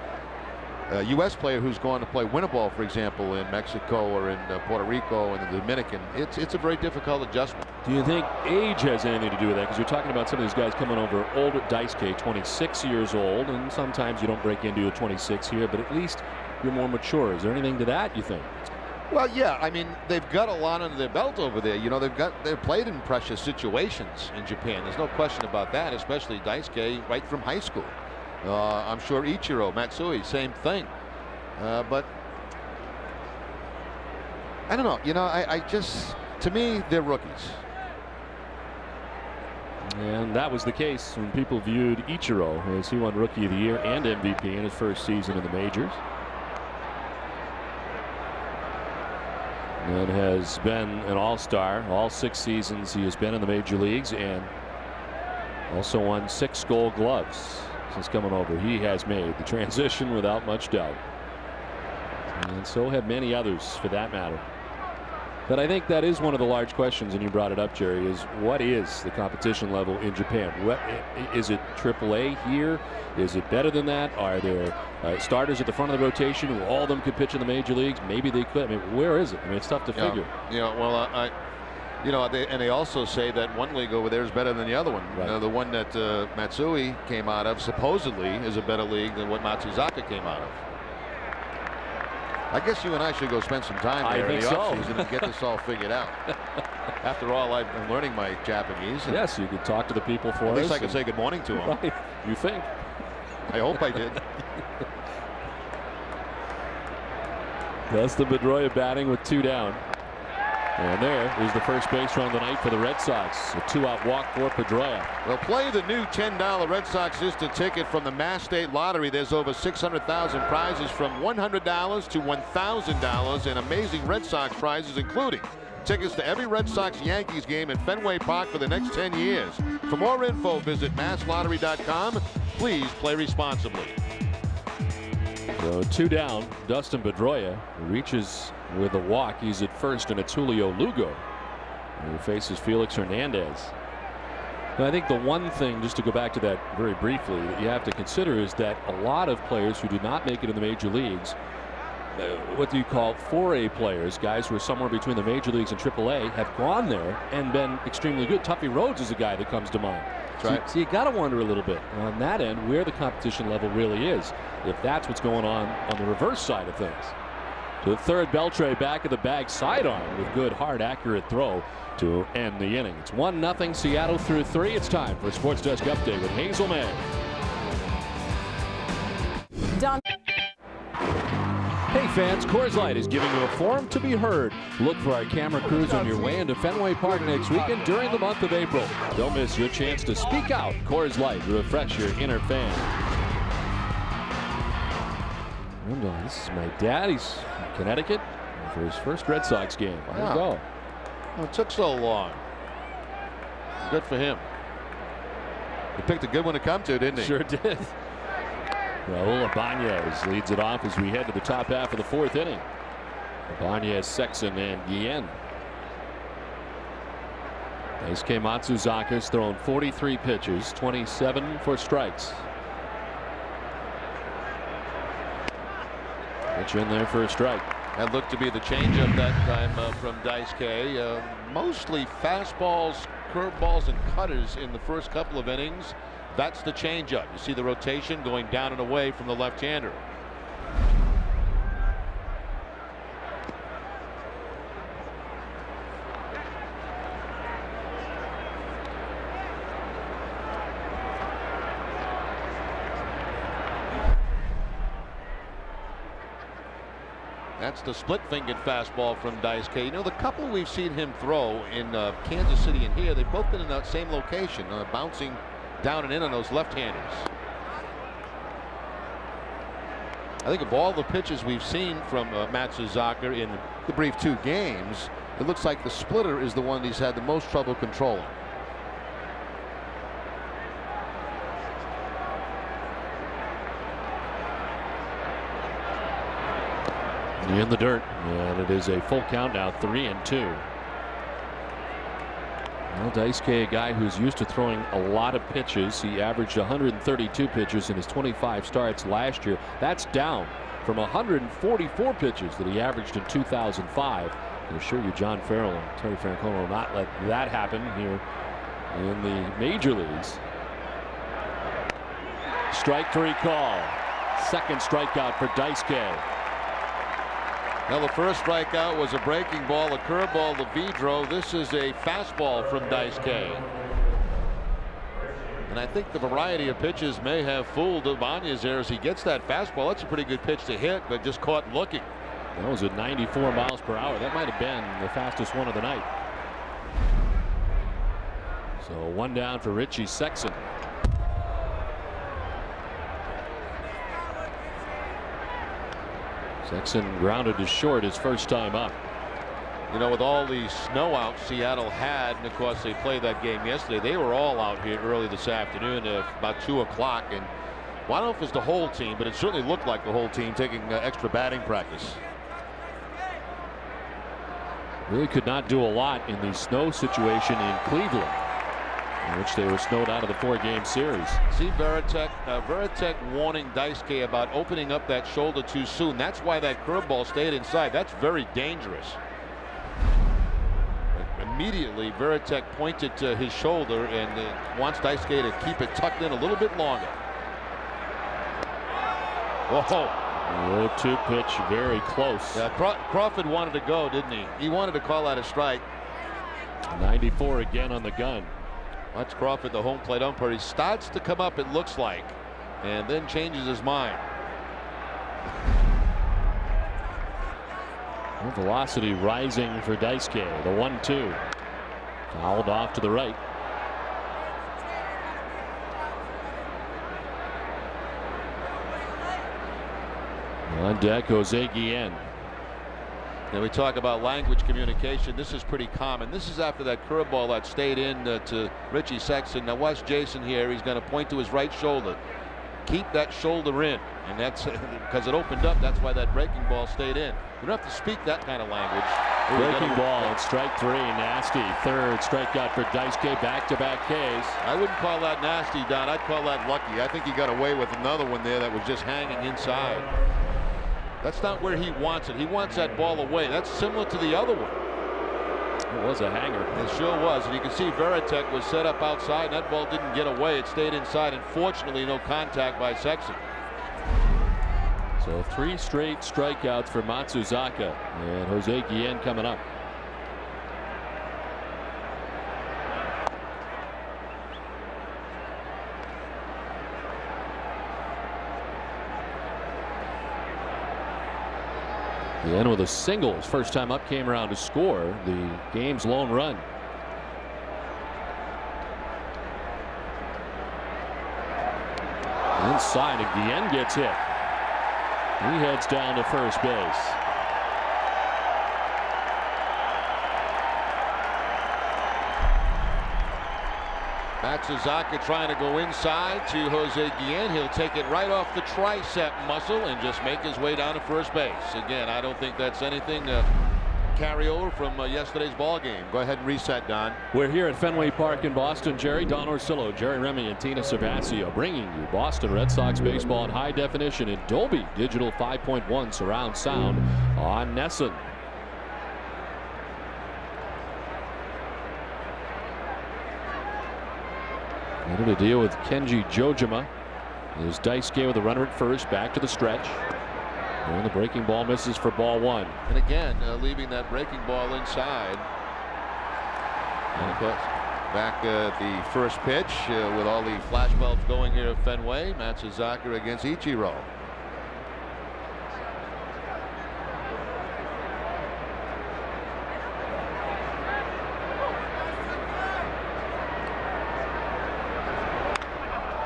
U.S. player who's going to play winter ball, for example, in Mexico or in Puerto Rico and the Dominican, it's a very difficult adjustment. Do you think age has anything to do with that? Because you're talking about some of these guys coming over older. Daisuke, 26 years old, and sometimes you don't break into a 26 here, but at least you're more mature. Is there anything to that, you think? Well, yeah, I mean, they've got a lot under their belt over there. You know, they've played in pressure situations in Japan. There's no question about that, especially Daisuke right from high school. I'm sure Ichiro, Matsui, same thing. But I don't know. You know, I just, to me, they're rookies. And that was the case when people viewed Ichiro as he won Rookie of the Year and MVP in his first season in the majors. And has been an all-star all 6 seasons he has been in the major leagues, and also won 6 Gold Gloves since coming over. He has made the transition without much doubt, and so have many others for that matter. But I think that is one of the large questions, and you brought it up, Jerry, is what is the competition level in Japan? What is it? AAA here? Is it better than that? Are there starters at the front of the rotation who all of them could pitch in the major leagues? Maybe they could. I mean, where is it? I mean, it's tough to figure. Yeah, well, you know, they also say that one league over there is better than the other one. Right. The one that Matsui came out of supposedly is a better league than what Matsuzaka came out of. I guess you and I should go spend some time there in the offseason and get this all figured out. After all, I've been learning my Japanese. Yes, you could talk to the people for us. At least I could say good morning to them. Right. You think? I hope I did. Dustin Pedroia batting with 2 down. And there is the first base run of the night for the Red Sox. A 2-out walk for Pedroia. Well, play the new $10 Red Sox instant ticket from the Mass State Lottery. There's over 600,000 prizes from $100 to $1,000 and amazing Red Sox prizes, including tickets to every Red Sox-Yankees game at Fenway Park for the next 10 years. For more info, visit masslottery.com. Please play responsibly. So 2 down. Dustin Pedroia reaches with a walk. He's at first, and it's Julio Lugo who faces Felix Hernandez. And I think the one thing, just to go back to that very briefly, that you have to consider is that a lot of players who do not make it in the major leagues, what do you call 4A players, guys who are somewhere between the major leagues and AAA, have gone there and been extremely good. Tuffy Rhodes is a guy that comes to mind. Right. So you got to wonder a little bit on that end where the competition level really is, if that's what's going on the reverse side of things. To the third, Beltre back of the bag, sidearm with good, hard, accurate throw to end the inning. It's 1-0 Seattle through 3. It's time for a Sports Desk update with Hazel May. Done. Hey fans, Coors Light is giving you a forum to be heard. Look for our camera crews on your way into Fenway Park next weekend during the month of April. Don't miss your chance to speak out. Coors Light, refresh your inner fan. And, this is my dad. He's in Connecticut for his first Red Sox game. There you go. Oh, it took so long. Good for him. He picked a good one to come to, didn't he? Sure did. Raul Ibanez leads it off as we head to the top half of the 4th inning. Ibanez, Sexton, and Guillen. Daisuke Matsuzaka's thrown 43 pitches, 27 for strikes. Pitch in there for a strike. That looked to be the changeup that time from Daisuke. Mostly fastballs, curveballs, and cutters in the first couple of innings. That's the changeup. You see the rotation going down and away from the left-hander. That's the split-fingered fastball from Daisuke. You know, the couple we've seen him throw in Kansas City and here, they've both been in that same location, bouncing down and in on those left-handers. I think of all the pitches we've seen from Matsuzaka in the brief 2 games, it looks like the splitter is the one he's had the most trouble controlling. In the dirt, and it is a full count now, 3-2. Well, Daisuke, a guy who's used to throwing a lot of pitches. He averaged 132 pitches in his 25 starts last year. That's down from 144 pitches that he averaged in 2005. I can assure you John Farrell and Terry Francona will not let that happen here in the major leagues. Strike 3 call. Second strikeout for Daisuke. Now the first strikeout was a breaking ball, a curveball to Vidro. This is a fastball from Daisuke. And I think the variety of pitches may have fooled Ibanez there as he gets that fastball. That's a pretty good pitch to hit, but just caught looking. That was at 94 miles per hour. That might have been the fastest one of the night. So 1 down for Richie Sexson. Sexson grounded to short his first time up. You know, with all the snow out Seattle had, and of course they played that game yesterday, they were all out here early this afternoon about 2 o'clock. And well, I don't know if it was the whole team, but it certainly looked like the whole team taking extra batting practice. Really could not do a lot in the snow situation in Cleveland, in which they were snowed out of the 4-game series. See Veritek warning Daisuke about opening up that shoulder too soon. That's why that curveball stayed inside. That's very dangerous. Immediately Veritek pointed to his shoulder and wants Daisuke to keep it tucked in a little bit longer. Whoa. 0-2 pitch, very close. Yeah, Crawford wanted to go, didn't he? He wanted to call out a strike. 94 again on the gun. That's Crawford, the home plate umpire. He starts to come up, it looks like, and then changes his mind. Well, velocity rising for Daisuke. The 1-2. Fouled off to the right. On deck, Jose Guillen. And we talk about language communication. This is pretty common. This is after that curveball that stayed in to Richie Sexson. Now watch Jason here. He's going to point to his right shoulder. Keep that shoulder in. And that's because it opened up. That's why that breaking ball stayed in. You don't have to speak that kind of language. Breaking ball at strike 3. Nasty. Third strikeout for Daisuke. Back-to-back Ks. I wouldn't call that nasty, Don. I'd call that lucky. I think he got away with another one there that was just hanging inside. That's not where he wants it. He wants that ball away. That's similar to the other one. It was a hanger. It sure was. And you can see Veritek was set up outside, and that ball didn't get away. It stayed inside. And fortunately, no contact by Sexson. So 3 straight strikeouts for Matsuzaka. And Jose Guillen coming up. Guillen with a single. His first time up, came around to score the game's lone run. Inside, and Guillen gets hit. He heads down to first base. Matsuzaka trying to go inside to Jose Guillen. He'll take it right off the tricep muscle and just make his way down to first base. Again, I don't think that's anything to carry over from yesterday's ball game. Go ahead and reset, Don. We're here at Fenway Park in Boston. Jerry, Don Orsillo, Jerry Remy, and Tina Cervasio bringing you Boston Red Sox baseball in high definition in Dolby Digital 5.1 surround sound on NESN. Into to deal with Kenji Jojima. There's Daisuke with a runner at first, back to the stretch. And the breaking ball misses for ball 1. And again, leaving that breaking ball inside. And of course, back at the first pitch with all the flashbulbs going here at Fenway. Matsuzaka against Ichiro.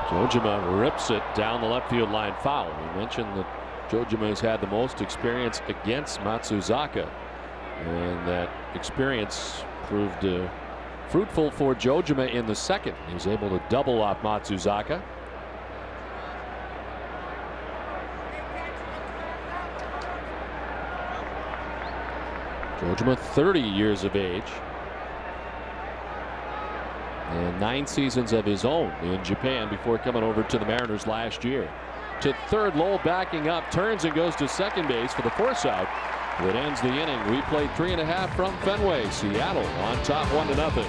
Jojima rips it down the left field line, foul. We mentioned that Jojima has had the most experience against Matsuzaka, and that experience proved fruitful for Jojima in the second. He was able to double off Matsuzaka. Jojima, 30 years of age, and 9 seasons of his own in Japan before coming over to the Mariners last year. To third, Lowell backing up, turns and goes to second base for the force out that ends the inning. We played 3.5 from Fenway. Seattle on top 1-0.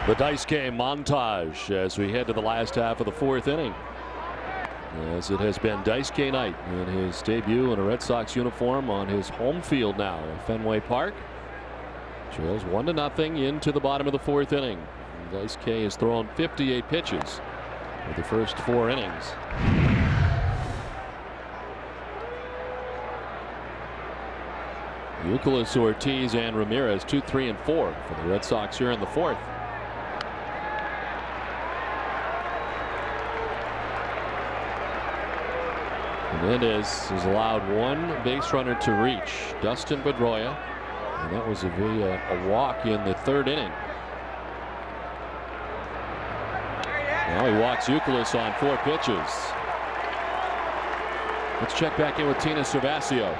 The Daisuke montage as we head to the last half of the 4th inning, as it has been Daisuke night in his debut in a Red Sox uniform on his home field now at Fenway Park. Trails 1-0 into the bottom of the 4th inning. Daisuke has thrown 58 pitches for the first 4 innings. Youkilis, Ortiz, and Ramirez 2, 3, and 4 for the Red Sox here in the 4th. Hernandez has allowed 1 base runner to reach, Dustin Pedroia, and that was a walk in the 3rd inning. Now he walks Youkilis on 4 pitches. Let's check back in with Tina Cervasio.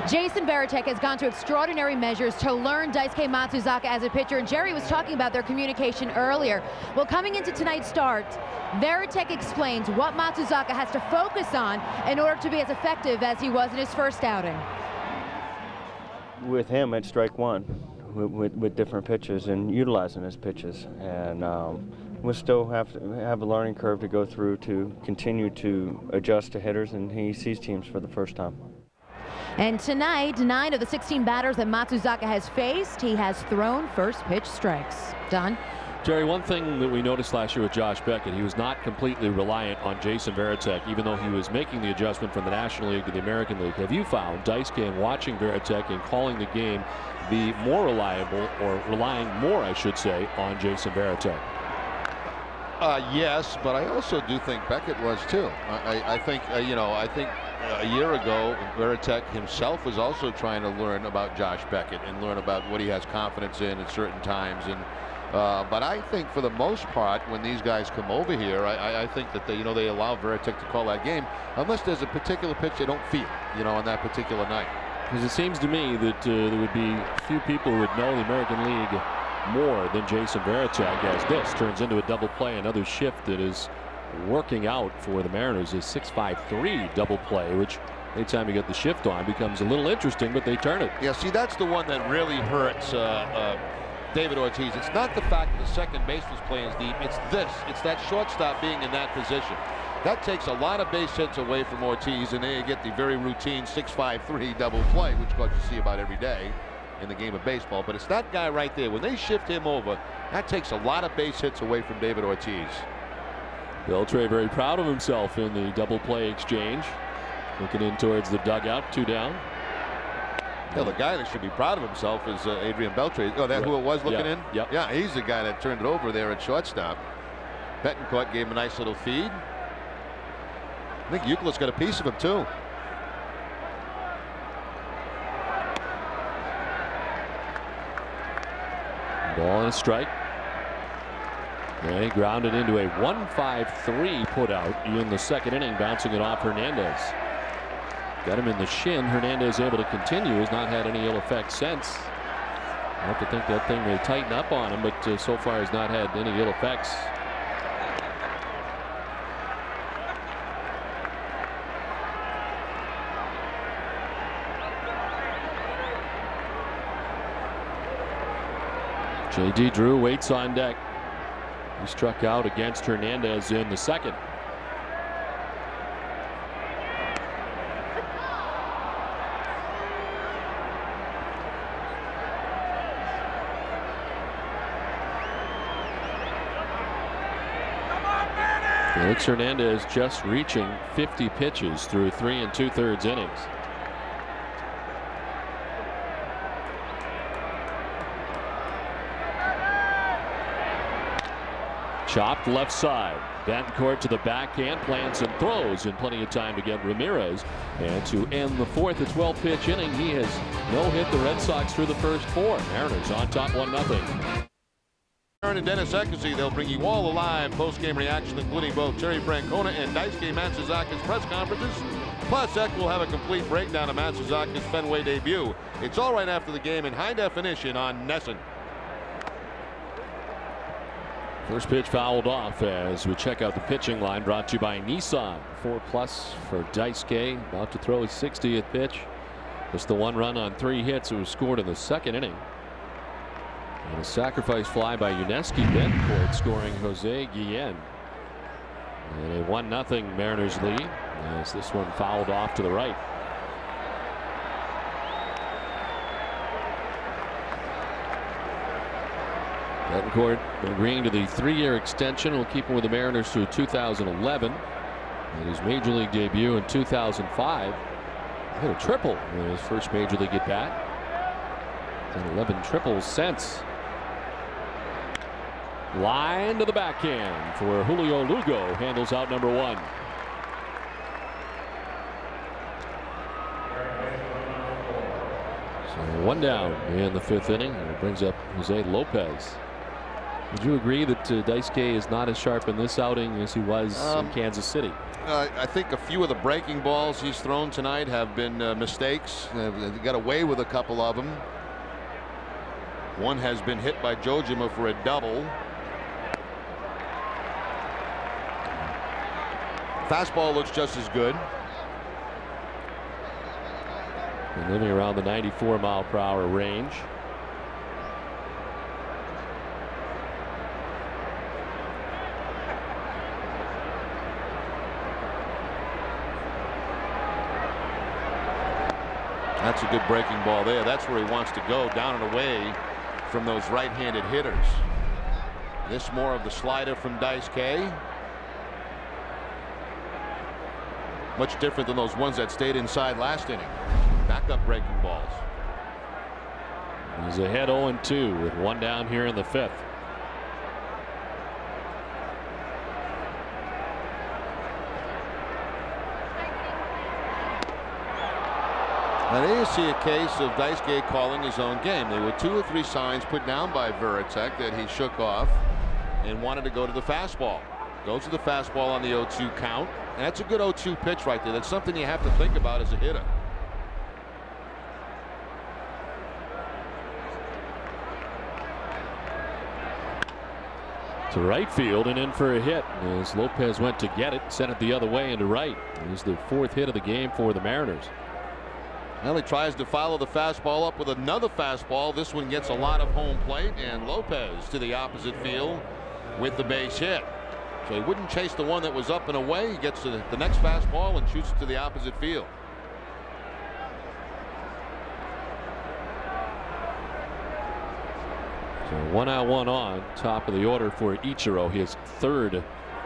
Jason Varitek has gone to extraordinary measures to learn Daisuke Matsuzaka as a pitcher, and Jerry was talking about their communication earlier. Well, coming into tonight's start, Varitek explains what Matsuzaka has to focus on in order to be as effective as he was in his first outing. With him at strike 1, with different pitches and utilizing his pitches, and we'll still have a learning curve to go through to continue to adjust to hitters, and he sees teams for the first time. And tonight, 9 of the 16 batters that Matsuzaka has faced, he has thrown first pitch strikes. Don? Jerry, one thing that we noticed last year with Josh Beckett, he was not completely reliant on Jason Varitek, even though he was making the adjustment from the National League to the American League. Have you found Daisuke, in watching Varitek and calling the game, be more reliable, or relying more, I should say, on Jason Varitek? Yes, but I also do think Beckett was too. I think a year ago, Varitek himself was also trying to learn about Josh Beckett and learn about what he has confidence in at certain times. And but I think for the most part, when these guys come over here, I think that they allow Varitek to call that game unless there's a particular pitch they don't feel, on that particular night. Because it seems to me that there would be few people who would know the American League more than Jason Varitek, as this turns into a double play. Another shift that is working out for the Mariners is 6-5-3 double play, which anytime you get the shift on becomes a little interesting, but they turn it. Yeah, see, that's the one that really hurts David Ortiz. It's not the fact that the second baseman's playing deep. It's that shortstop being in that position. That takes a lot of base hits away from Ortiz, and then you get the very routine 6-5-3 double play, which of course you see about every day in the game of baseball. But it's that guy right there. When they shift him over, that takes a lot of base hits away from David Ortiz. Beltre very proud of himself in the double play exchange. Looking in towards the dugout, 2 down. Yeah, the guy that should be proud of himself is Adrian Beltre. Oh, that's who it was looking in? Yep. Yeah, he's the guy that turned it over there at shortstop. Betancourt gave him a nice little feed. I think Youkilis got a piece of him too. Ball and a strike. And he grounded into a 1-5-3 put out in the 2nd inning, bouncing it off Hernandez. Got him in the shin. Hernandez able to continue, has not had any ill effects since. I have to think that thing may tighten up on him, but so far has not had any ill effects. J.D. Drew waits on deck. He struck out against Hernandez in the 2nd. Felix Hernandez just reaching 50 pitches through 3 2/3 innings. Chopped left side. Betancourt to the backhand, plants and throws, and plenty of time to get Ramirez. And to end the fourth, a 12-pitch inning, he has no-hit the Red Sox through the first 4. Mariners on top 1-0. And Dennis Eckersley, they'll bring you all the live post-game reaction, including both Terry Francona and Daisuke Matsuzaka's press conferences. Plus, Eck will have a complete breakdown of Matsuzaka's Fenway debut. It's all right after the game in high definition on NESN. First pitch fouled off as we check out the pitching line, brought to you by Nissan. 4+ for Daisuke, about to throw his 60th pitch. Just the 1 run on 3 hits. It was scored in the second inning. And a sacrifice fly by Yuniesky Betancourt, scoring Jose Guillen. And a 1-0 Mariners lead as this one fouled off to the right. Betancourt agreeing to the 3-year extension will keep him with the Mariners through 2011. And his major league debut in 2005. He hit a triple in his first major league at bat. Done 11 triples since. Line to the backhand for Julio Lugo, handles out number 1. So 1 down in the 5th inning, and it brings up Jose Lopez. Would you agree that Daisuke is not as sharp in this outing as he was in Kansas City? I think a few of the breaking balls he's thrown tonight have been mistakes. They got away with a couple of them. One has been hit by Jojima for a double. Fastball looks just as good. And living around the 94-mile-per-hour range. That's a good breaking ball there. That's where he wants to go, down and away from those right-handed hitters. This more of the slider from Daisuke. Much different than those ones that stayed inside last inning. Backup breaking balls. He's ahead 0-2 with 1 down here in the 5th. Now there you see a case of Daisuke calling his own game. There were 2 or 3 signs put down by Veritek that he shook off and wanted to go to the fastball. Goes to the fastball on the 0-2 count. And that's a good 0-2 pitch right there. That's something you have to think about as a hitter. To right field and in for a hit as Lopez went to get it, sent it the other way into right. It was the 4th hit of the game for the Mariners. Well, he tries to follow the fastball up with another fastball. This one gets a lot of home plate, and Lopez to the opposite field with the base hit. So he wouldn't chase the one that was up and away. He gets to the next fastball and shoots it to the opposite field. So 1 out, 1 on, top of the order for Ichiro. His 3rd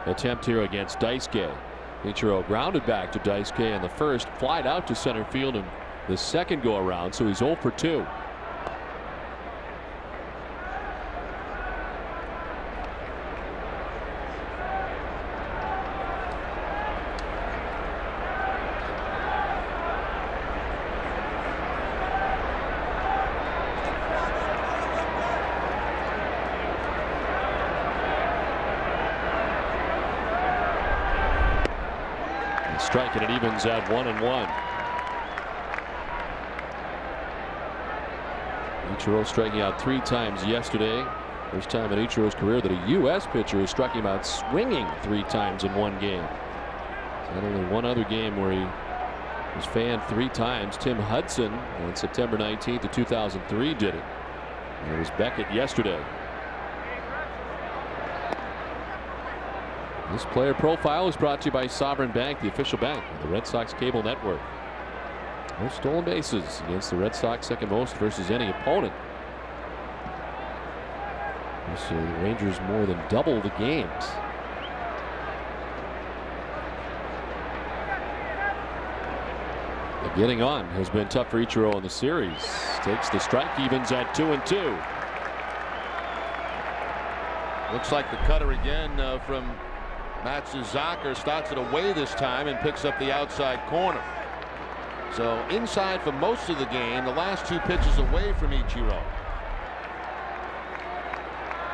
attempt here against Daisuke. Ichiro grounded back to Daisuke in the first, flied out to center field in the second go around, so he's 0 for 2. Striking, it evens at 1-1. Ichiro striking out 3 times yesterday. First time in Ichiro's career that a U.S. pitcher has struck him out swinging 3 times in one game. And only one other game where he was fanned 3 times. Tim Hudson on September 19th of 2003 did it. And it was Beckett yesterday. This player profile is brought to you by Sovereign Bank, the official bank of the Red Sox cable network. Most stolen bases against the Red Sox, second most versus any opponent. So the Rangers more than double the games. Getting on has been tough for Ichiro in the series. Takes the strike, evens at 2-2. Looks like the cutter again from Matsuzaka. Starts it away this time and picks up the outside corner. So inside for most of the game. The last 2 pitches away from Ichiro.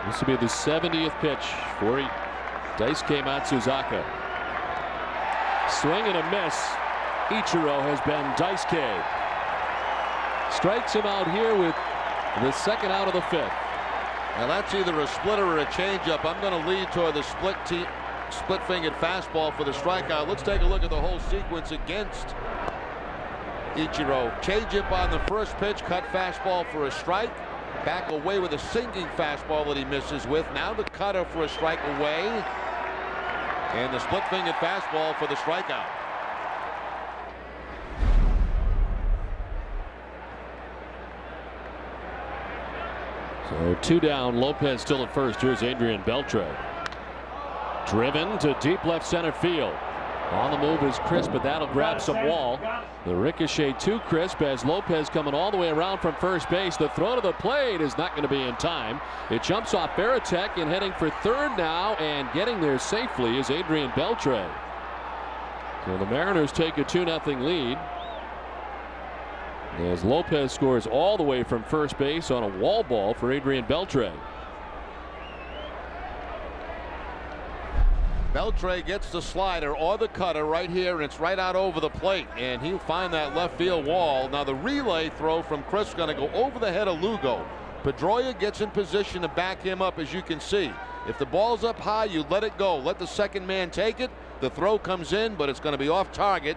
This will be the 70th pitch for Daisuke Matsuzaka. Swing and a miss. Ichiro has been Daisuke. Strikes him out here with the second out of the 5th. Now that's either a splitter or a changeup. I'm going to lead toward the split-fingered fastball for the strikeout. Let's take a look at the whole sequence against Ichiro. Changeup on the first pitch, cut fastball for a strike. Back away with a sinking fastball that he misses with. Now the cutter for a strike away. And the split-fingered fastball for the strikeout. So 2 down, Lopez still at first. Here's Adrian Beltre. Driven to deep left center field. On the move is Crisp, but that'll grab some wall. The ricochet to Crisp as Lopez coming all the way around from first base. The throw to the plate is not going to be in time. It jumps off Baratek and heading for third now, and getting there safely is Adrian Beltre. So the Mariners take a 2-0 lead as Lopez scores all the way from first base on a wall ball for Adrian Beltre. Beltre gets the slider or the cutter right here, and it's right out over the plate, and he'll find that left field wall. Now the relay throw from Chris is going to go over the head of Lugo. Pedroia gets in position to back him up, as you can see. If the ball's up high, you let it go. Let the second man take it. The throw comes in, but it's going to be off target.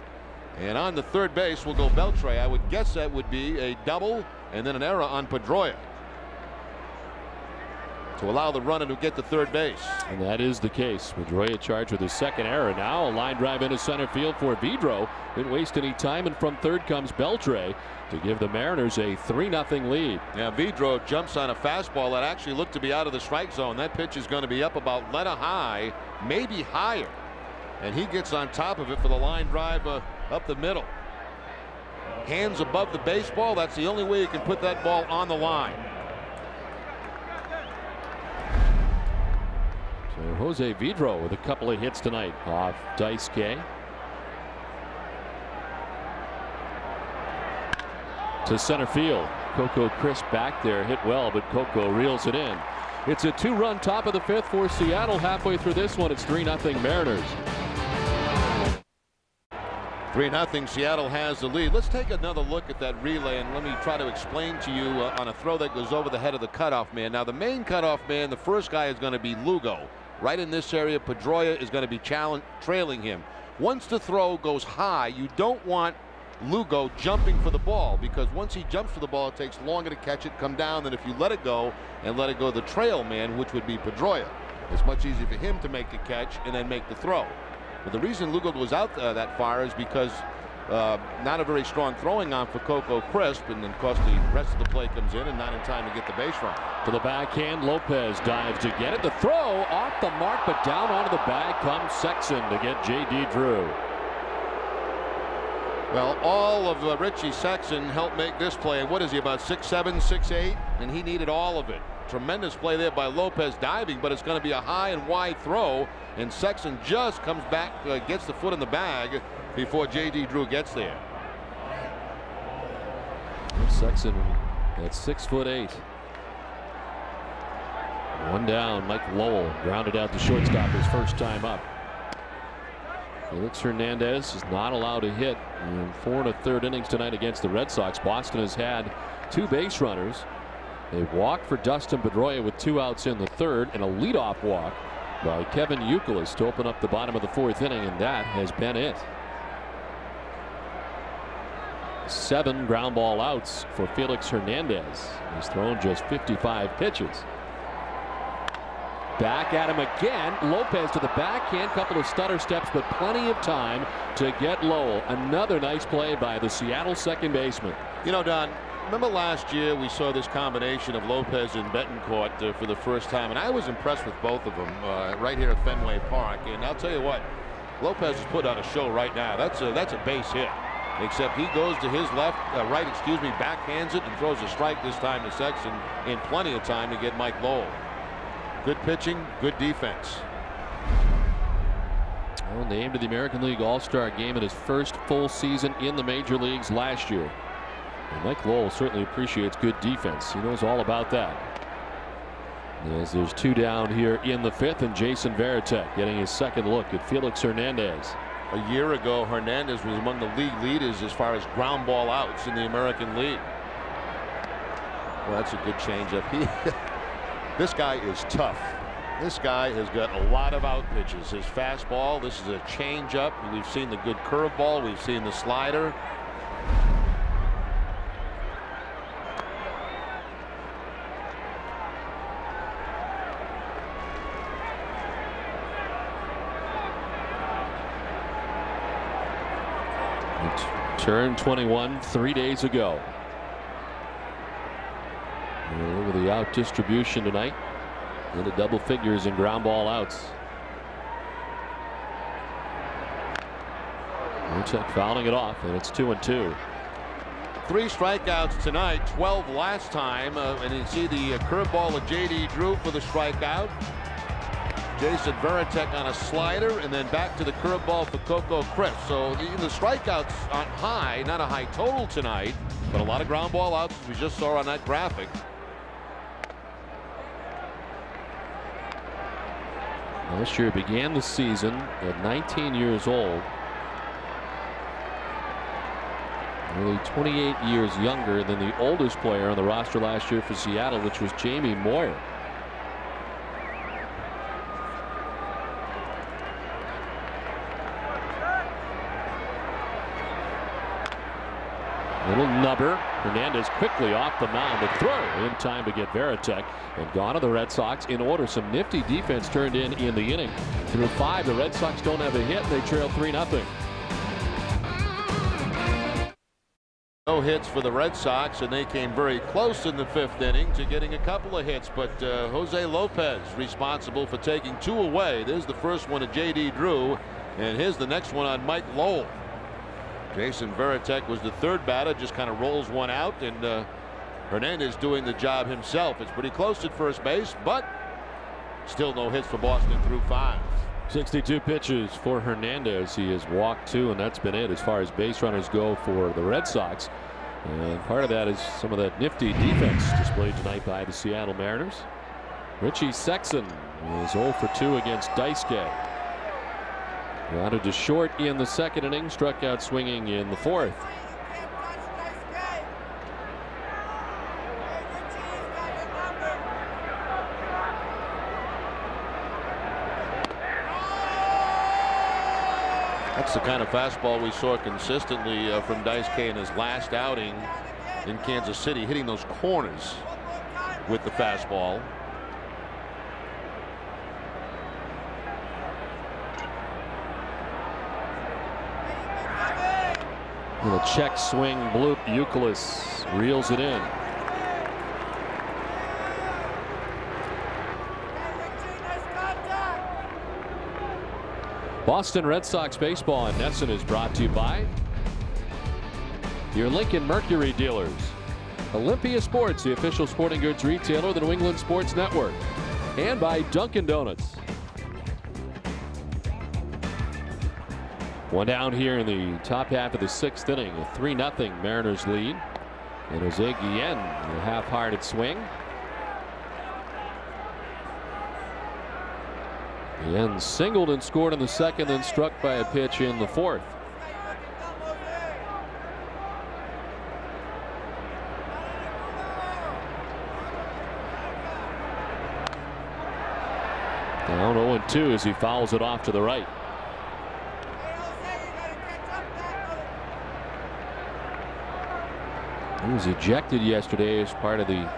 And on the third base will go Beltre. I would guess that would be a double and then an error on Pedroia to allow the runner to get to third base. And that is the case. Pedroia charged with his second error. Now a line drive into center field for Vidro. Didn't waste any time, and from third comes Beltre to give the Mariners a 3-0 lead. Now Vidro jumps on a fastball that actually looked to be out of the strike zone. That pitch is going to be up about letter high, maybe higher, and he gets on top of it for the line drive up the middle. Hands above the baseball. That's the only way you can put that ball on the line. So Jose Vidro with a couple of hits tonight off Daisuke. To center field. Coco Crisp back there, hit well, but Coco reels it in. It's a 2-run top of the 5th for Seattle. Halfway through this one, it's 3-0 Mariners. 3-0 Seattle has the lead. Let's take another look at that relay, and let me try to explain to you on a throw that goes over the head of the cutoff man. Now the main cutoff man, the first guy is going to be Lugo. Right in this area, Pedroia is going to be trailing him. Once the throw goes high, you don't want Lugo jumping for the ball, because once he jumps for the ball, it takes longer to catch it, come down, than if you let it go and let it go the trail man, which would be Pedroia. It's much easier for him to make the catch and then make the throw. But the reason Lugo was out that far is because not a very strong throwing arm for Coco Crisp, and then of course the rest of the play comes in and not in time to get the base run. To the backhand, Lopez dives to get it. The throw off the mark, but down onto the bag comes Sexton to get J.D. Drew. Well, all of Richie Sexton helped make this play. And what is he, about 6'7", 6'8"? And he needed all of it. Tremendous play there by Lopez diving, but it's going to be a high and wide throw. And Sexton just comes back, gets the foot in the bag before J.D. Drew gets there. Sexton at 6'8". One down. Mike Lowell grounded out to shortstop his first time up. Felix Hernandez is not allowed to hit in 4 1/3 innings tonight against the Red Sox. Boston has had 2 base runners. They walked for Dustin Pedroia with 2 outs in the 3rd, and a leadoff walk by Kevin Youkilis to open up the bottom of the 4th inning, and that has been it. 7 ground ball outs for Felix Hernandez. He's thrown just 55 pitches. Back at him again. Lopez to the backhand. Couple of stutter steps, but plenty of time to get Lowell. Another nice play by the Seattle second baseman. You know, Don, remember last year we saw this combination of Lopez and Betancourt for the first time, and I was impressed with both of them right here at Fenway Park. And I'll tell you what, Lopez has put on a show right now. That's a base hit. except he goes to his left, right, excuse me, backhands it and throws a strike this time to Sexton in plenty of time to get Mike Lowell. Good pitching, good defense. Well, named to the American League All-Star game in his first full season in the major leagues last year. And Mike Lowell certainly appreciates good defense. He knows all about that. As there's 2 down here in the 5th, and Jason Varitek getting his second look at Felix Hernandez. A year ago, Hernandez was among the league leaders as far as ground ball outs in the American League. Well, that's a good changeup. This guy is tough. This guy has got a lot of out pitches. His fastball, this is a changeup. We've seen the good curveball. We've seen the slider. Turned 21 3 days ago. And look at the out distribution tonight. Into double figures in ground ball outs. Varitek fouling it off, and it's 2-2. 3 strikeouts tonight, 12 last time, and you see the curveball of J.D. Drew for the strikeout. Jason Varitek on a slider, and then back to the curveball for Coco Crisp. So the strikeouts aren't high, not a high total tonight, but a lot of ground ball outs as we just saw on that graphic. Last year began the season at 19 years old. Nearly 28 years younger than the oldest player on the roster last year for Seattle, which was Jamie Moyer. Little nubber. Hernandez quickly off the mound. The throw in time to get Varitek. And gone are the Red Sox in order. Some nifty defense turned in the inning. Through 5, the Red Sox don't have a hit. They trail 3-0. No hits for the Red Sox, and they came very close in the 5th inning to getting a couple of hits, but Jose Lopez responsible for taking 2 away. There's the first one to J.D. Drew, and here's the next one on Mike Lowell. Jason Varitek was the 3rd batter, just kind of rolls one out, and Hernandez doing the job himself. It's pretty close at first base, but still no hits for Boston through 5. 62 pitches for Hernandez. He has walked 2, and that's been it as far as base runners go for the Red Sox. And part of that is some of that nifty defense displayed tonight by the Seattle Mariners. Richie Sexton is 0 for 2 against Daisuke. Grounded to short in the 2nd inning, struck out swinging in the 4th. That's the kind of fastball we saw consistently from Daisuke in his last outing in Kansas City, hitting those corners with the fastball. Little check swing bloop. Youkilis reels it in. Boston Red Sox baseball in NESN is brought to you by your Lincoln Mercury dealers, Olympia Sports, the official sporting goods retailer of the New England Sports Network, and by Dunkin' Donuts. One down here in the top half of the 6th inning, a 3-0 Mariners lead. And Jose Guillen, a half-hearted swing. Guillen singled and scored in the 2nd, then struck by a pitch in the 4th. Down 0-2 as he fouls it off to the right. He was ejected yesterday as part of the, I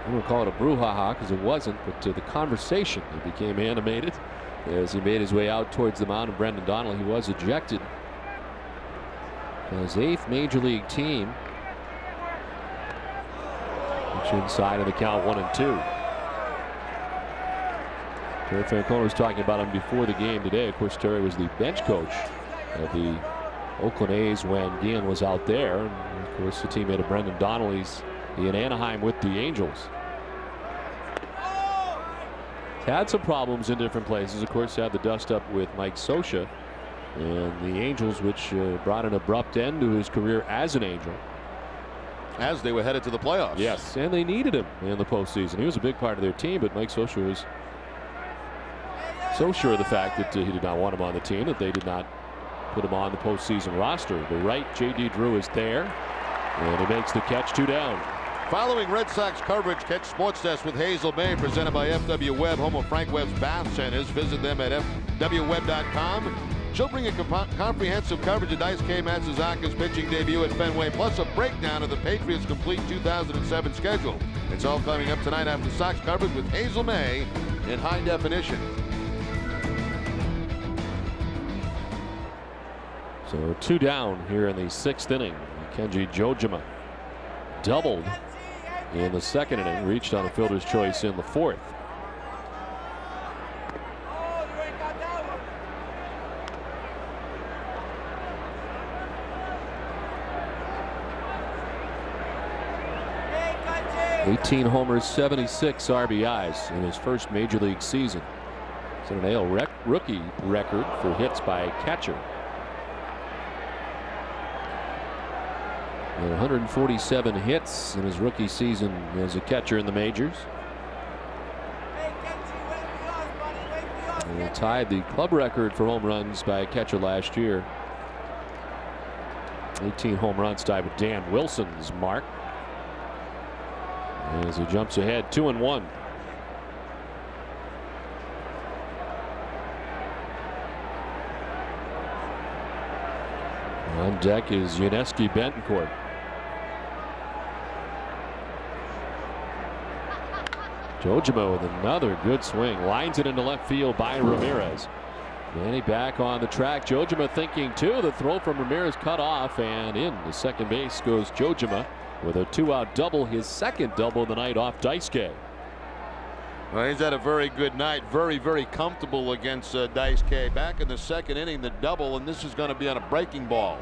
won't call it a brouhaha because it wasn't, but the conversation. He became animated as he made his way out towards the mound, and Brendan Donnelly, he was ejected. His 8th major league team. Which inside of the count 1-2. Terry Francona was talking about him before the game today. Of course, Terry was the bench coach of the Oakland A's when Guillen was out there. And of course, the teammate of Brendan Donnelly's in Anaheim with the Angels. Had some problems in different places. Of course, had the dust up with Mike Scioscia and the Angels, which brought an abrupt end to his career as an Angel. As they were headed to the playoffs. Yes, and they needed him in the postseason. He was a big part of their team, but Mike Scioscia was so sure of the fact that he did not want him on the team that they did not put him on the postseason roster. The right J.D. Drew is there, and he makes the catch, 2 down. Following Red Sox coverage, catch Sports Desk with Hazel May, presented by FW Webb, home of Frank Webb's Bath Centers. Visit them at fwwebb.com. She'll bring a comprehensive coverage of Daisuke Matsuzaka's pitching debut at Fenway, plus a breakdown of the Patriots' complete 2007 schedule. It's all coming up tonight after Sox coverage with Hazel May in high definition. So 2 down here in the 6th inning. Kenji Jojima doubled in the 2nd inning, reached on a fielder's choice in the 4th. "18 homers, 76 RBIs in his first major league season. It's an AL rookie record for hits by a catcher. And 147 hits in his rookie season as a catcher in the majors. And he tied the club record for home runs by a catcher last year. 18 home runs tied with Dan Wilson's mark. As he jumps ahead, 2-1. On deck is Yuniesky Betancourt. Jojima with another good swing, lines it into left field by Ramirez. Manny back on the track. Jojima thinking too. The throw from Ramirez cut off, and in the second base goes Jojima with a 2-out double, his second double of the night off Daisuke. Well, he's had a very good night, very, very comfortable against Daisuke. Back in the 2nd inning, the double, and this is going to be on a breaking ball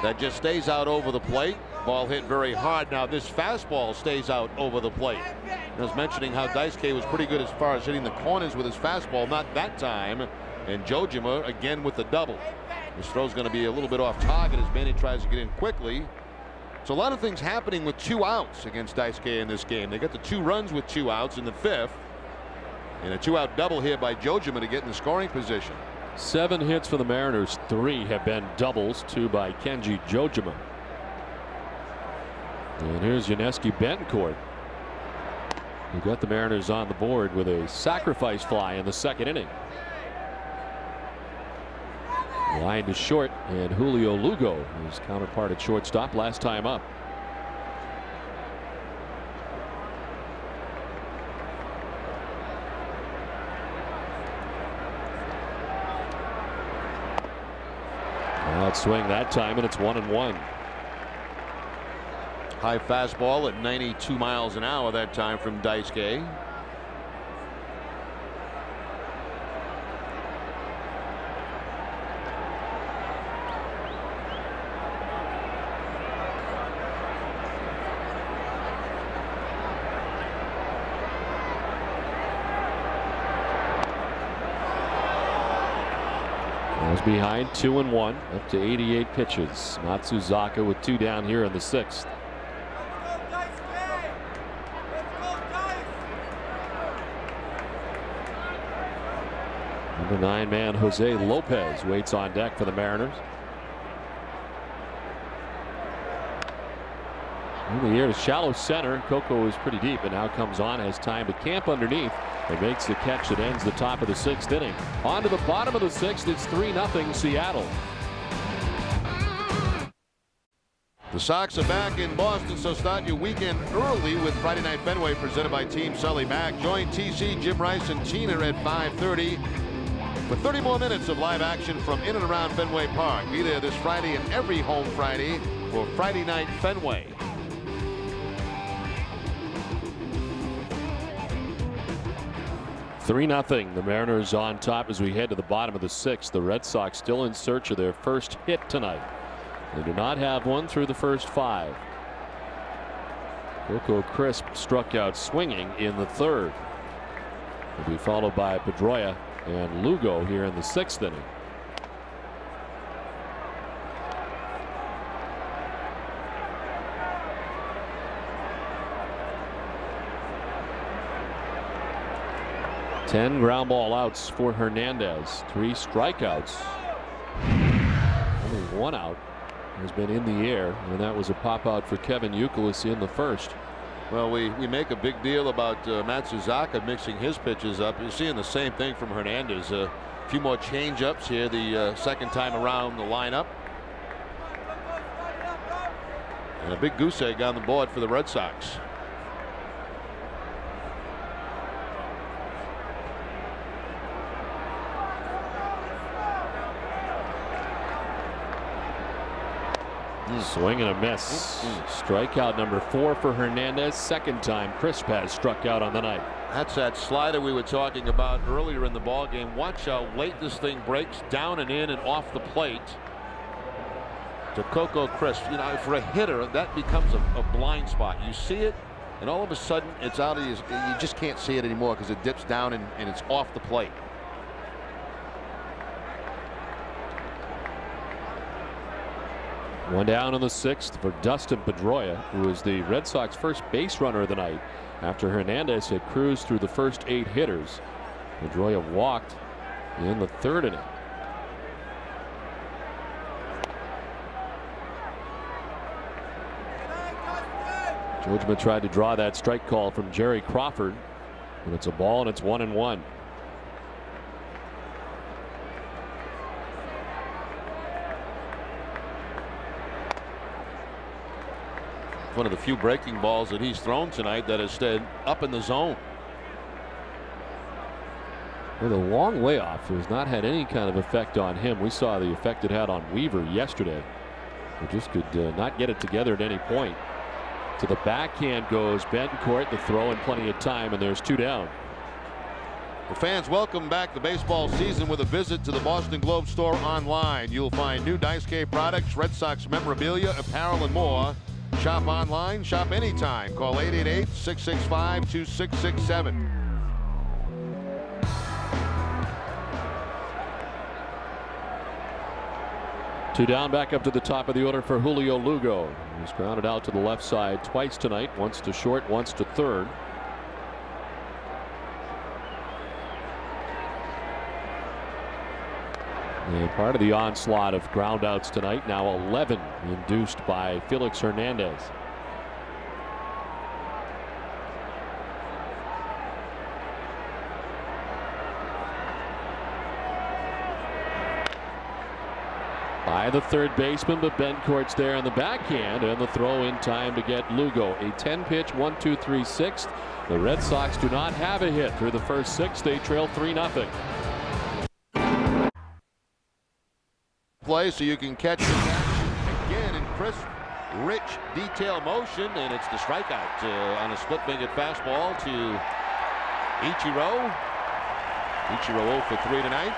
that just stays out over the plate. Ball hit very hard. Now this fastball stays out over the plate. I was mentioning how Daisuke was pretty good as far as hitting the corners with his fastball, not that time. And Jojima again with the double. This throw's going to be a little bit off target as Manny tries to get in quickly. So a lot of things happening with 2 outs against Daisuke in this game. They got the 2 runs with 2 outs in the 5th, and a 2-out double here by Jojima to get in the scoring position. 7 hits for the Mariners. 3 have been doubles, 2 by Kenji Jojima. And here's Yuniesky Betancourt, who got the Mariners on the board with a sacrifice fly in the 2nd inning. Line to short, and Julio Lugo, his counterpart at shortstop last time up. Out swing that time, and it's 1-1. High fastball at 92 miles an hour that time from Daisuke. Behind 2-1, up to 88 pitches. Matsuzaka with 2 down here in the 6th. Number 9-man Jose Lopez waits on deck for the Mariners. In the air to shallow center. Coco is pretty deep, and now comes on, has time to camp underneath, and makes the catch that ends the top of the 6th inning. On to the bottom of the 6th, it's 3-0 Seattle. The Sox are back in Boston, so start your weekend early with Friday Night Fenway presented by Team Sully Mack. Join TC, Jim Rice, and Tina at 5:30 for 30 more minutes of live action from in and around Fenway Park. Be there this Friday and every home Friday for Friday Night Fenway. 3-0. The Mariners on top as we head to the bottom of the 6th. The Red Sox still in search of their first hit tonight. They do not have one through the first 5. Coco Crisp struck out swinging in the 3rd. Will be followed by Pedroia and Lugo here in the 6th inning. Ten ground ball outs for Hernandez. 3 strikeouts. Only 1 out has been in the air, and that was a pop out for Kevin Youkilis in the 1st. Well, we make a big deal about Matsuzaka mixing his pitches up. You're seeing the same thing from Hernandez. A few more change-ups here the second time around the lineup. And a big goose egg on the board for the Red Sox. Swing and a miss. Strikeout number 4 for Hernandez. Second time Crisp has struck out on the night. That's that slider we were talking about earlier in the ball game. Watch how late this thing breaks down and in and off the plate to Coco Crisp. You know, for a hitter, that becomes a blind spot. You see it, and all of a sudden it's out of his. You just can't see it anymore because it dips down and it's off the plate. One down in the 6th for Dustin Pedroia, who is the Red Sox first base runner of the night after Hernandez had cruised through the first 8 hitters. Pedroia walked in the 3rd inning. Jojima tried to draw that strike call from Jerry Crawford, but it's a ball and it's 1-1. One of the few breaking balls that he's thrown tonight that has stayed up in the zone. With a long layoff, it has not had any kind of effect on him. We saw the effect it had on Weaver yesterday. He just could not get it together at any point. To the backhand goes Betancourt. The throw in plenty of time, and there's 2 down. The fans welcome back the baseball season with a visit to the Boston Globe store online. You'll find new Daisuke products, Red Sox memorabilia, apparel, and more. Shop online, shop anytime. Call 888-665-2667. Two down, back up to the top of the order for Julio Lugo. He's grounded out to the left side twice tonight, once to short, once to 3rd. And part of the onslaught of groundouts tonight, now 11 induced by Felix Hernandez. By the 3rd baseman, but Betancourt's there on the backhand, and the throw in time to get Lugo. A 10-pitch 1-2-3 6th. The Red Sox do not have a hit through the first 6. They trail 3-0. Play so you can catch the action again in crisp, rich detail motion, and it's the strikeout on a split-fingered fastball to Ichiro. Ichiro 0 for 3 tonight.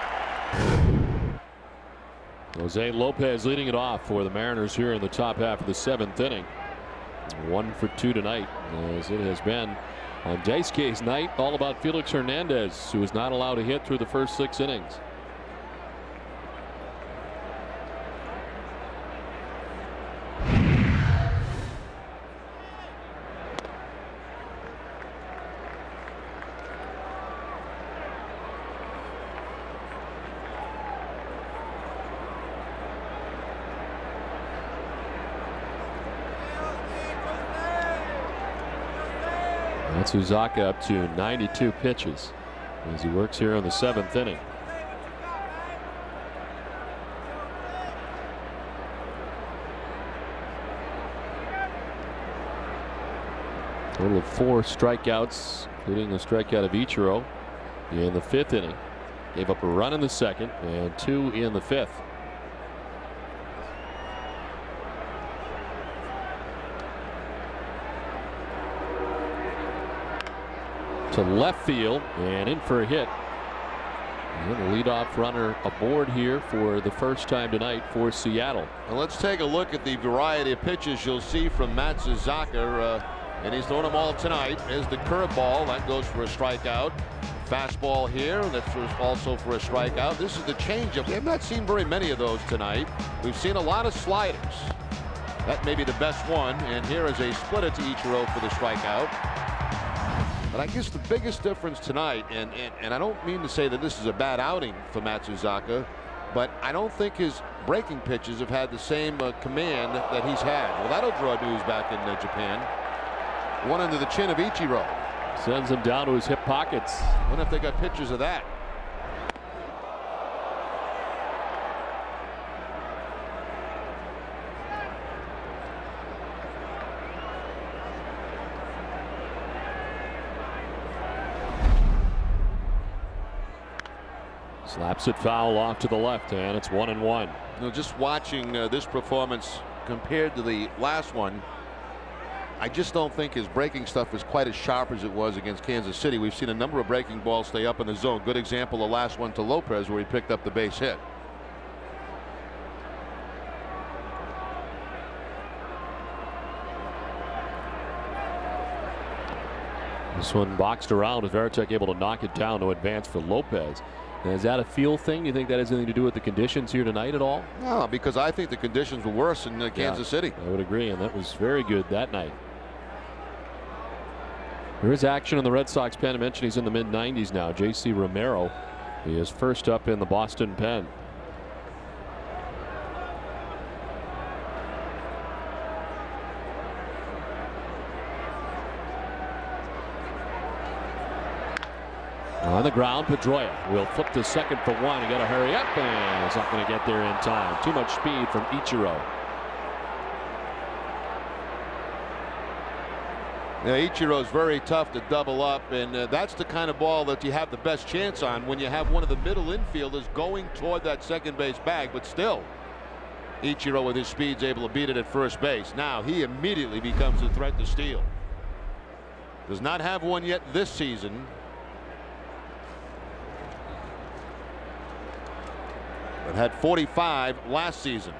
Jose Lopez leading it off for the Mariners here in the top half of the 7th inning. 1 for 2 tonight, as it has been on Daisuke's night all about Felix Hernandez, who was not allowed to hit through the first 6 innings. Matsuzaka up to 92 pitches as he works here in the 7th inning. Total of 4 strikeouts, including the strikeout of Ichiro in the 5th inning. Gave up a run in the 2nd and 2 in the 5th. to left field and in for a hit. And the leadoff runner aboard here for the first time tonight for Seattle. Well, let's take a look at the variety of pitches you'll see from Matsuzaka, and he's thrown them all tonight. There's the curveball that goes for a strikeout. Fastball here, that's also for a strikeout. This is the changeup. We have not seen very many of those tonight. We've seen a lot of sliders. That may be the best one, and here is a splitter to Ichiro for the strikeout. But I guess the biggest difference tonight, and I don't mean to say that this is a bad outing for Matsuzaka, but I don't think his breaking pitches have had the same command that he's had. Well, that'll draw news back in Japan. One under the chin of Ichiro. Sends him down to his hip pockets. I wonder if they got pictures of that. Slaps it foul off to the left, and it's 1-1. You know, just watching this performance compared to the last one, I just don't think his breaking stuff is quite as sharp as it was against Kansas City. We've seen a number of breaking balls stay up in the zone. Good example, the last one to Lopez, where he picked up the base hit. This one boxed around with Veritek able to knock it down to advance for Lopez. Now, is that a feel thing? Do you think that has anything to do with the conditions here tonight at all? No, because I think the conditions were worse in Kansas City. I would agree, and that was very good that night. There is action in the Red Sox pen. I mentioned he's in the mid-90s now. J.C. Romero, he is first up in the Boston pen. On the ground, Pedroia will flip to second for one. You got to hurry up, and it's not going to get there in time. Too much speed from Ichiro. Yeah, Ichiro's very tough to double up, and that's the kind of ball that you have the best chance on when you have one of the middle infielders going toward that second base bag. But still, Ichiro with his speed is able to beat it at first base. Now he immediately becomes a threat to steal. Does not have one yet this season. But had 45 last season.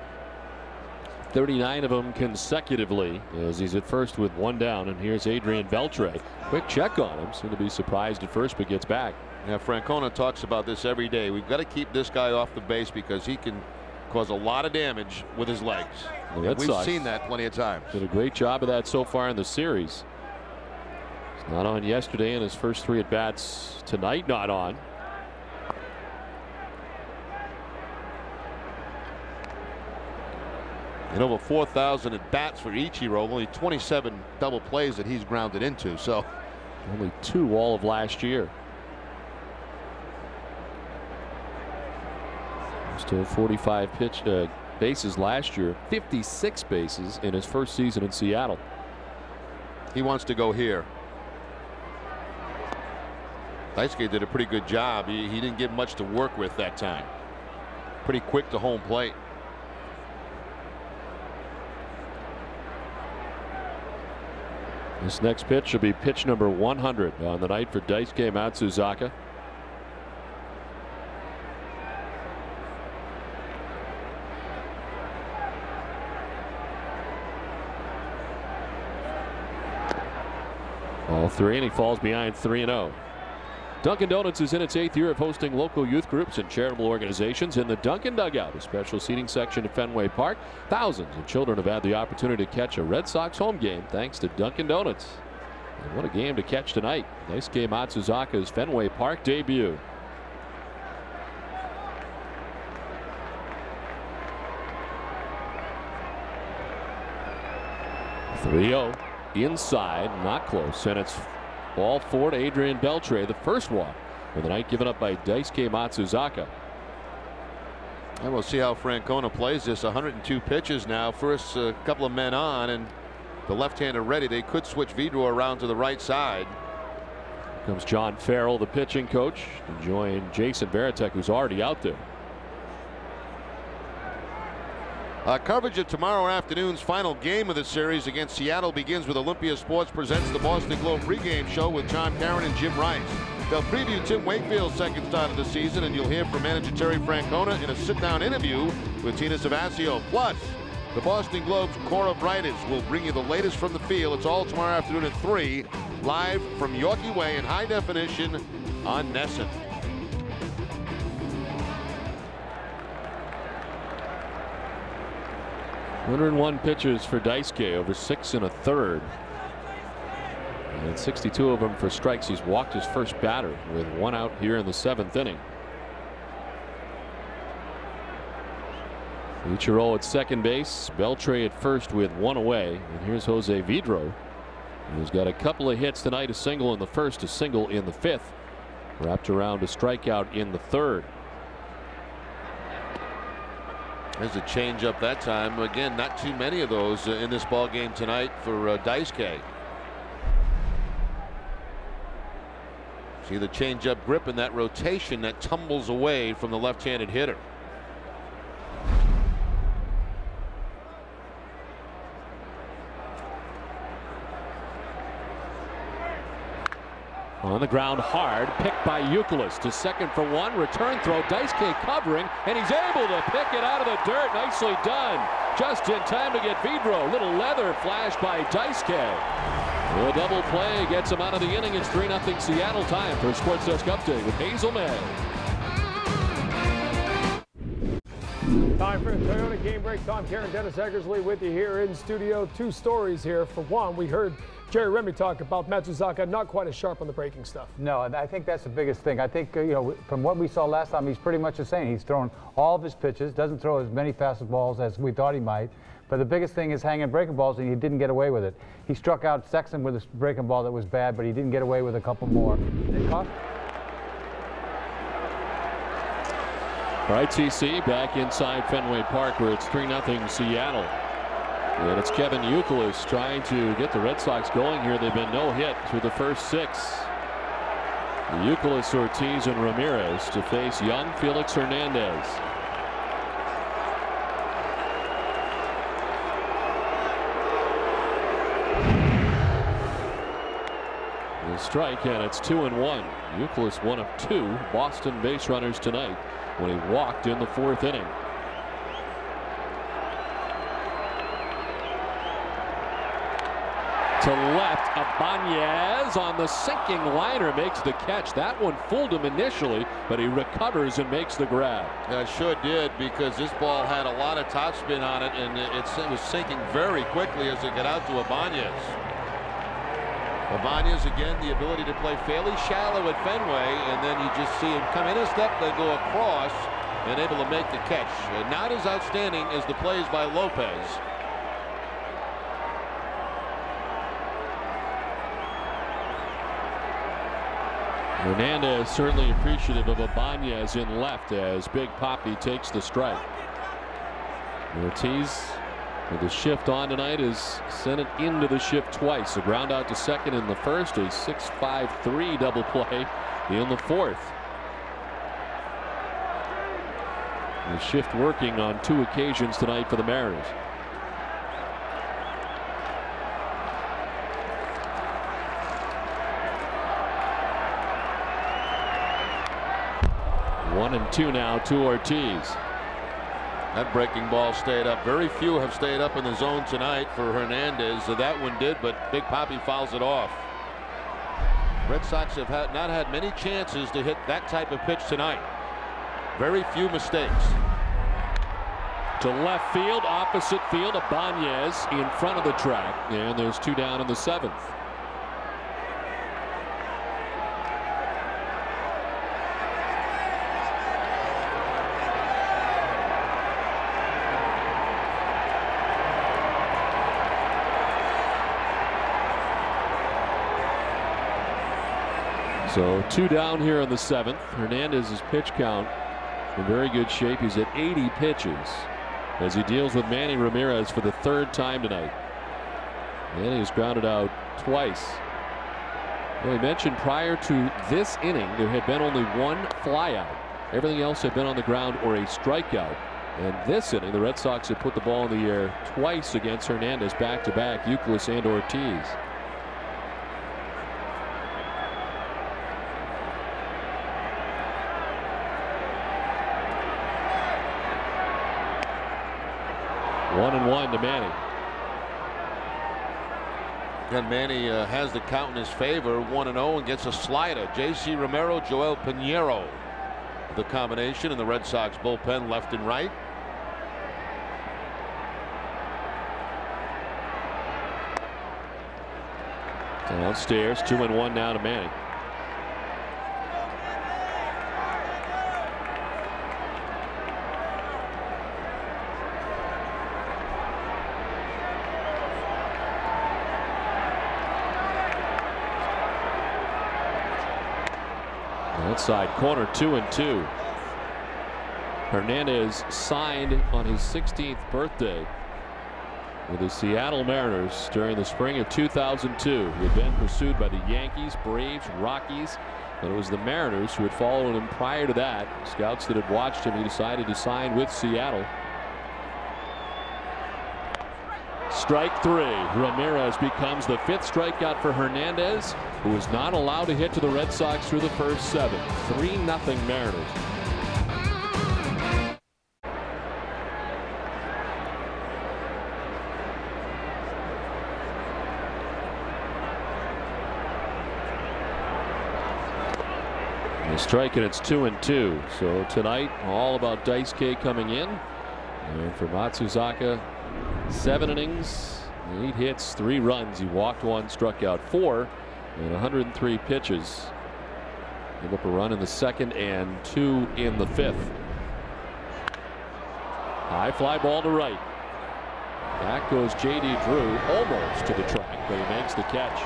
39 of them consecutively as he's at first with one down. And here's Adrian Beltre. Quick check on him. Seemed to be surprised at first, but gets back. Yeah, Francona talks about this every day. We've got to keep this guy off the base because he can cause a lot of damage with his legs. We've seen that plenty of times. Did a great job of that so far in the series. He's not on yesterday, and his first three at bats tonight not on. And over 4,000 at bats for Ichiro, only 27 double plays that he's grounded into. So only 2 all of last year. Still 45 bases last year, 56 bases in his first season in Seattle. He wants to go here. Daisuke did a pretty good job. He didn't get much to work with that time. Pretty quick to home plate. This next pitch will be pitch number 100 on the night for Daisuke Matsuzaka. All 3, and he falls behind 3-0. Dunkin' Donuts is in its 8th year of hosting local youth groups and charitable organizations in the Dunkin' Dugout, a special seating section at Fenway Park. Thousands of children have had the opportunity to catch a Red Sox home game thanks to Dunkin' Donuts. And what a game to catch tonight. Daisuke Matsuzaka's Fenway Park debut. .3-0 inside, not close, and it's ball 4 to Adrian Beltre, the first walk of the night given up by Daisuke Matsuzaka. And we'll see how Francona plays this. 102 pitches now. First couple of men on, and the left-hander ready. They could switch Vidro around to the right side. Comes John Farrell, the pitching coach, to join Jason Veritek, who's already out there. Coverage of tomorrow afternoon's final game of the series against Seattle begins with Olympia Sports presents the Boston Globe pregame show with John Caron and Jim Rice. They'll preview Tim Wakefield's second start of the season, and you'll hear from manager Terry Francona in a sit-down interview with Tina Savasio. Plus, the Boston Globe's Cora Brightis will bring you the latest from the field. It's all tomorrow afternoon at 3, live from Yorkie Way in high definition on NESN. ...101 pitches for Daisuke over 6 1/3. And 62 of them for strikes. He's walked his first batter with 1 out here in the 7th inning. Ichiro at second base, Beltre at first with 1 away. And here's Jose Vidro, who's got a couple of hits tonight, a single in the first, a single in the 5th. Wrapped around a strikeout in the 3rd. There's a changeup that time. Again, not too many of those in this ball game tonight for Daisuke. See the changeup grip and that rotation that tumbles away from the left-handed hitter. On the ground hard, picked by Youkilis to second for 1. Return throw, Daisuke covering, and he's able to pick it out of the dirt. Nicely done. Just in time to get Vidro. Little leather flash by Daisuke. The double play gets him out of the inning. It's 3-0 Seattle. Time for a Sports Desk update with Hazel May. Time for a Toyota Game Break. Tom Caron, Dennis Eckersley with you here in studio. 2 stories here. For one, we heard Jerry Remy talk about Matsuzaka not quite as sharp on the breaking stuff. No, and I think that's the biggest thing. I think, from what we saw last time, he's pretty much the same. He's thrown all of his pitches, doesn't throw as many fastballs as we thought he might. But the biggest thing is hanging breaking balls, and he didn't get away with it. He struck out Sexton with a breaking ball that was bad, but he didn't get away with a couple more. All right, TC back inside Fenway Park where it's 3-0 Seattle. And it's Kevin Youkilis trying to get the Red Sox going here. They've been no hit through the first 6. Youkilis, Ortiz, and Ramirez to face young Felix Hernandez. The strike, and it's 2-1. Youkilis, 1 of 2 Boston base runners tonight when he walked in the 4th inning. To left, Ibanez on the sinking liner makes the catch. That one fooled him initially, but he recovers and makes the grab. It sure did, because this ball had a lot of topspin on it, and it was sinking very quickly as it got out to Ibanez. Ibanez, again, the ability to play fairly shallow at Fenway, and then you just see him come in a step, then go across, and able to make the catch. Not as outstanding as the plays by Lopez. Hernandez certainly appreciative of Ibanez in left as Big Papi takes the strike. Ortiz with the shift on tonight has sent it into the shift twice. A ground out to second in the first, a 6-5-3 double play in the 4th. The shift working on 2 occasions tonight for the Mariners. One and 2 now to Ortiz. That breaking ball stayed up. Very few have stayed up in the zone tonight for Hernandez. That one did, but Big Papi fouls it off. Red Sox have not had many chances to hit that type of pitch tonight. Very few mistakes. To left field, opposite field, Ibanez in front of the track, and there's 2 down in the 7th. So 2 down here in the 7th. Hernandez's pitch count in very good shape. He's at 80 pitches as he deals with Manny Ramirez for the 3rd time tonight. Manny's grounded out twice. Well, we mentioned prior to this inning there had been only 1 flyout. Everything else had been on the ground or a strikeout. And this inning, the Red Sox have put the ball in the air twice against Hernandez back-to-back, Youkilis and Ortiz. One and one to Manny. And Manny has the count in his favor, 1-0, and gets a slider. J.C. Romero, Joel Pinero, the combination in the Red Sox bullpen, left and right. Downstairs, 2-1 now to Manny. Outside corner, 2-2. Hernandez signed on his 16th birthday with the Seattle Mariners during the spring of 2002. He had been pursued by the Yankees, Braves, Rockies, but it was the Mariners who had followed him prior to that. Scouts that had watched him, he decided to sign with Seattle. Strike three. Ramirez becomes the 5th strikeout for Hernandez, who was not allowed to hit to the Red Sox through the first 7. 3-0 Mariners. The strike, and it's 2-2. So tonight, all about Daisuke coming in. And for Matsuzaka, 7 innings, 8 hits, 3 runs. He walked 1, struck out 4, and 103 pitches. Gave up a run in the 2nd and 2 in the 5th. High fly ball to right. Back goes J.D. Drew, almost to the track, but he makes the catch.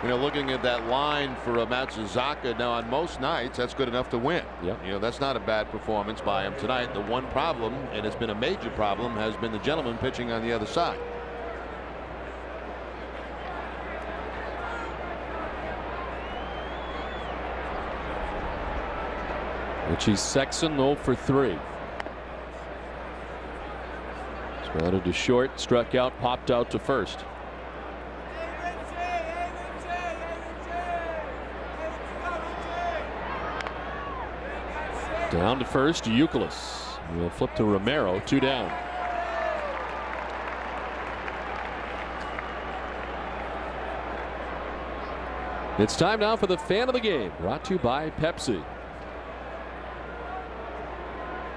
You know, looking at that line for Matsuzaka now, on most nights that's good enough to win. Yep. You know, that's not a bad performance by him tonight. The one problem, and it's been a major problem, has been the gentleman pitching on the other side. Richie Sexton 0 for 3. Grounded to short, struck out, popped out to first. Down to first, Youkilis. We'll flip to Romero, 2 down. It's time now for the fan of the game, brought to you by Pepsi.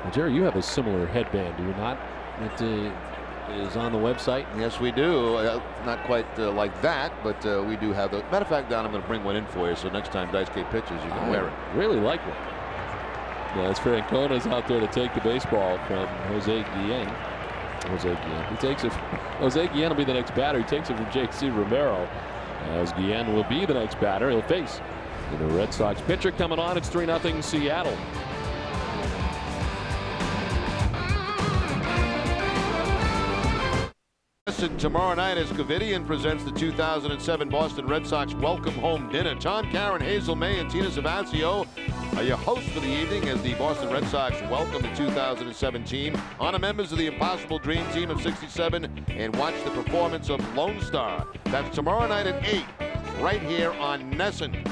Well, Jerry, you have a similar headband, do you not? It is on the website. Yes, we do. Not quite like that, but we do have the. Matter of fact, Don, I'm going to bring one in for you, so next time Daisuke pitches, you can wear it. Really like one. Yeah, as Francona's out there to take the baseball from Jose Guillen. He takes it. Jose Guillen will be the next batter. He takes it from J.C. Romero. As Guillen will be the next batter. He'll face the Red Sox pitcher coming on. It's 3-0 Seattle. Tomorrow night as Covidian presents the 2007 Boston Red Sox Welcome Home Dinner. John Karen, Hazel May, and Tina Savasio are your hosts for the evening as the Boston Red Sox welcome the 2007 team. Honor members of the Impossible Dream Team of '67 and watch the performance of Lone Star. That's tomorrow night at 8, right here on NESN.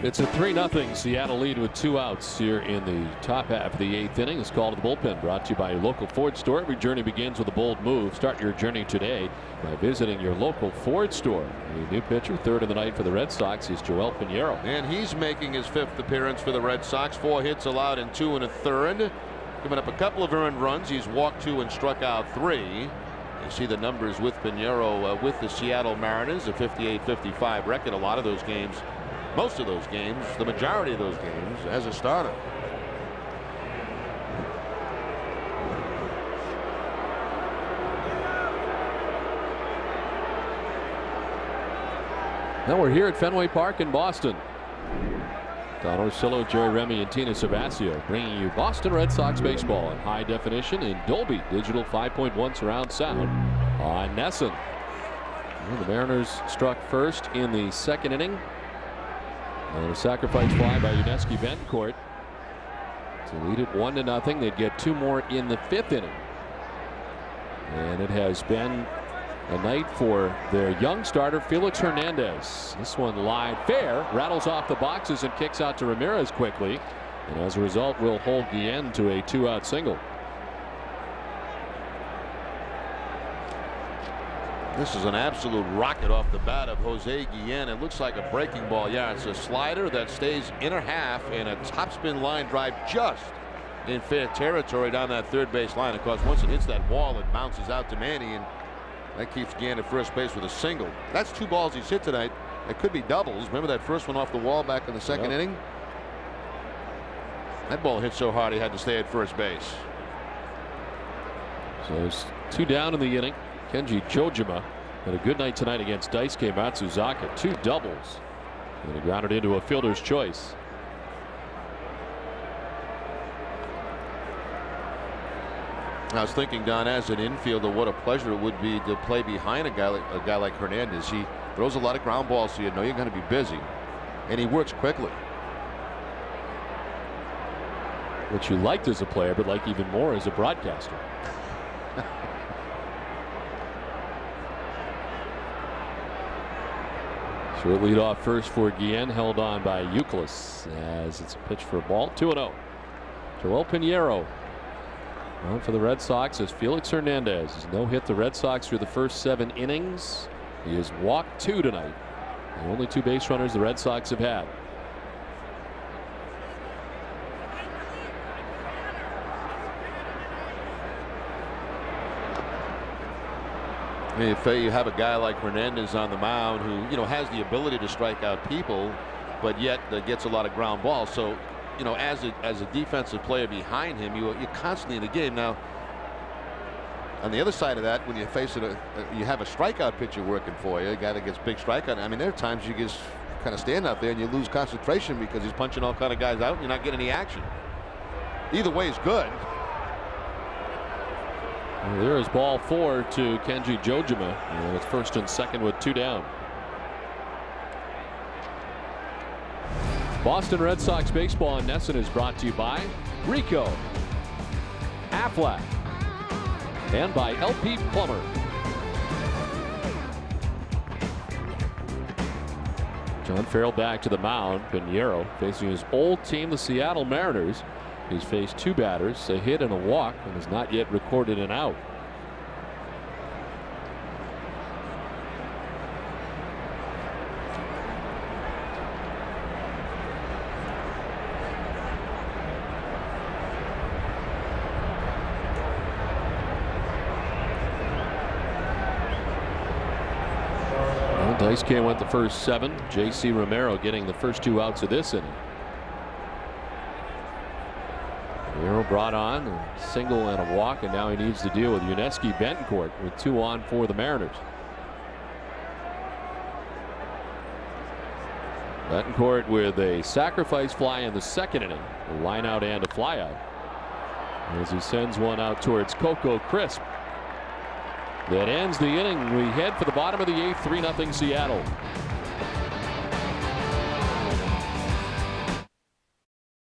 It's a 3-0 Seattle lead with 2 outs here in the top half of the 8th inning. It's called the bullpen, brought to you by your local Ford store. Every journey begins with a bold move. Start your journey today by visiting your local Ford store. The new pitcher, 3rd of the night for the Red Sox, is Joel Pinero. And he's making his 5th appearance for the Red Sox. 4 hits allowed and 2 1/3. Giving up a couple of earned runs. He's walked 2 and struck out 3. You see the numbers with Pinero with the Seattle Mariners, a 58-55 record. A lot of those games, most of those games, the majority of those games as a starter. Now we're here at Fenway Park in Boston. Don Orsillo, Jerry Remy, and Tina Savasio bringing you Boston Red Sox baseball in high definition in Dolby Digital 5.1 surround sound on NESN. The Mariners struck first in the 2nd inning. And a sacrifice fly by Yuniesky Betancourt to lead it 1-0. They'd get 2 more in the 5th inning. And it has been a night for their young starter, Felix Hernandez. This one lined fair, rattles off the boxes and kicks out to Ramirez quickly. And as a result, will hold Guillen to a 2-out single. This is an absolute rocket off the bat of Jose Guillen. It looks like a breaking ball. Yeah, it's a slider that stays inner half and a topspin line drive just in fair territory down that third base line. Of course, once it hits that wall, it bounces out to Manny, and that keeps Guillen at first base with a single. That's 2 balls he's hit tonight. It could be doubles. Remember that first one off the wall back in the 2nd inning? That ball hit so hard he had to stay at first base. So it's 2 down in the inning. Kenji Jojima had a good night tonight against Daisuke Matsuzaka. 2 doubles. And he grounded into a fielder's choice. I was thinking, Don, as an infielder, what a pleasure it would be to play behind a guy like Hernandez. He throws a lot of ground balls, so you know you're going to be busy, and he works quickly. Which you liked as a player, but like even more as a broadcaster. Short lead off first for Guillen, held on by Euclid as it's a pitch for a ball. 2-0. Joel Pinero on for the Red Sox as Felix Hernandez has no hit the Red Sox through the first 7 innings. He has walked 2 tonight. The only 2 base runners the Red Sox have had. If you have a guy like Hernandez on the mound who, you know, has the ability to strike out people, but yet gets a lot of ground balls. So, you know, as a defensive player behind him, you're constantly in the game. Now, on the other side of that, when you face it, you have a strikeout pitcher working for you, a guy that gets big strikeout. I mean, there are times you just kind of stand out there and you lose concentration because he's punching all kind of guys out and you're not getting any action. Either way is good. Well, there is ball 4 to Kenji Jojima. And it's 1st and 2nd with 2 down. Boston Red Sox baseball on NESN is brought to you by Ricoh, Aflac, and by LP Plumber. John Farrell back to the mound. Pinero facing his old team, the Seattle Mariners. He's faced 2 batters, a hit and a walk, and has not yet recorded an out. Well, Daisuke went the first 7. J.C. Romero getting the first 2 outs of this inning. Pinero brought on a single and a walk, and now he needs to deal with Yuniesky Betancourt with 2 on for the Mariners. Betancourt with a sacrifice fly in the 2nd inning, a line out and a fly out, as he sends one out towards Coco Crisp. That ends the inning. We head for the bottom of the 8th, 3-0 Seattle.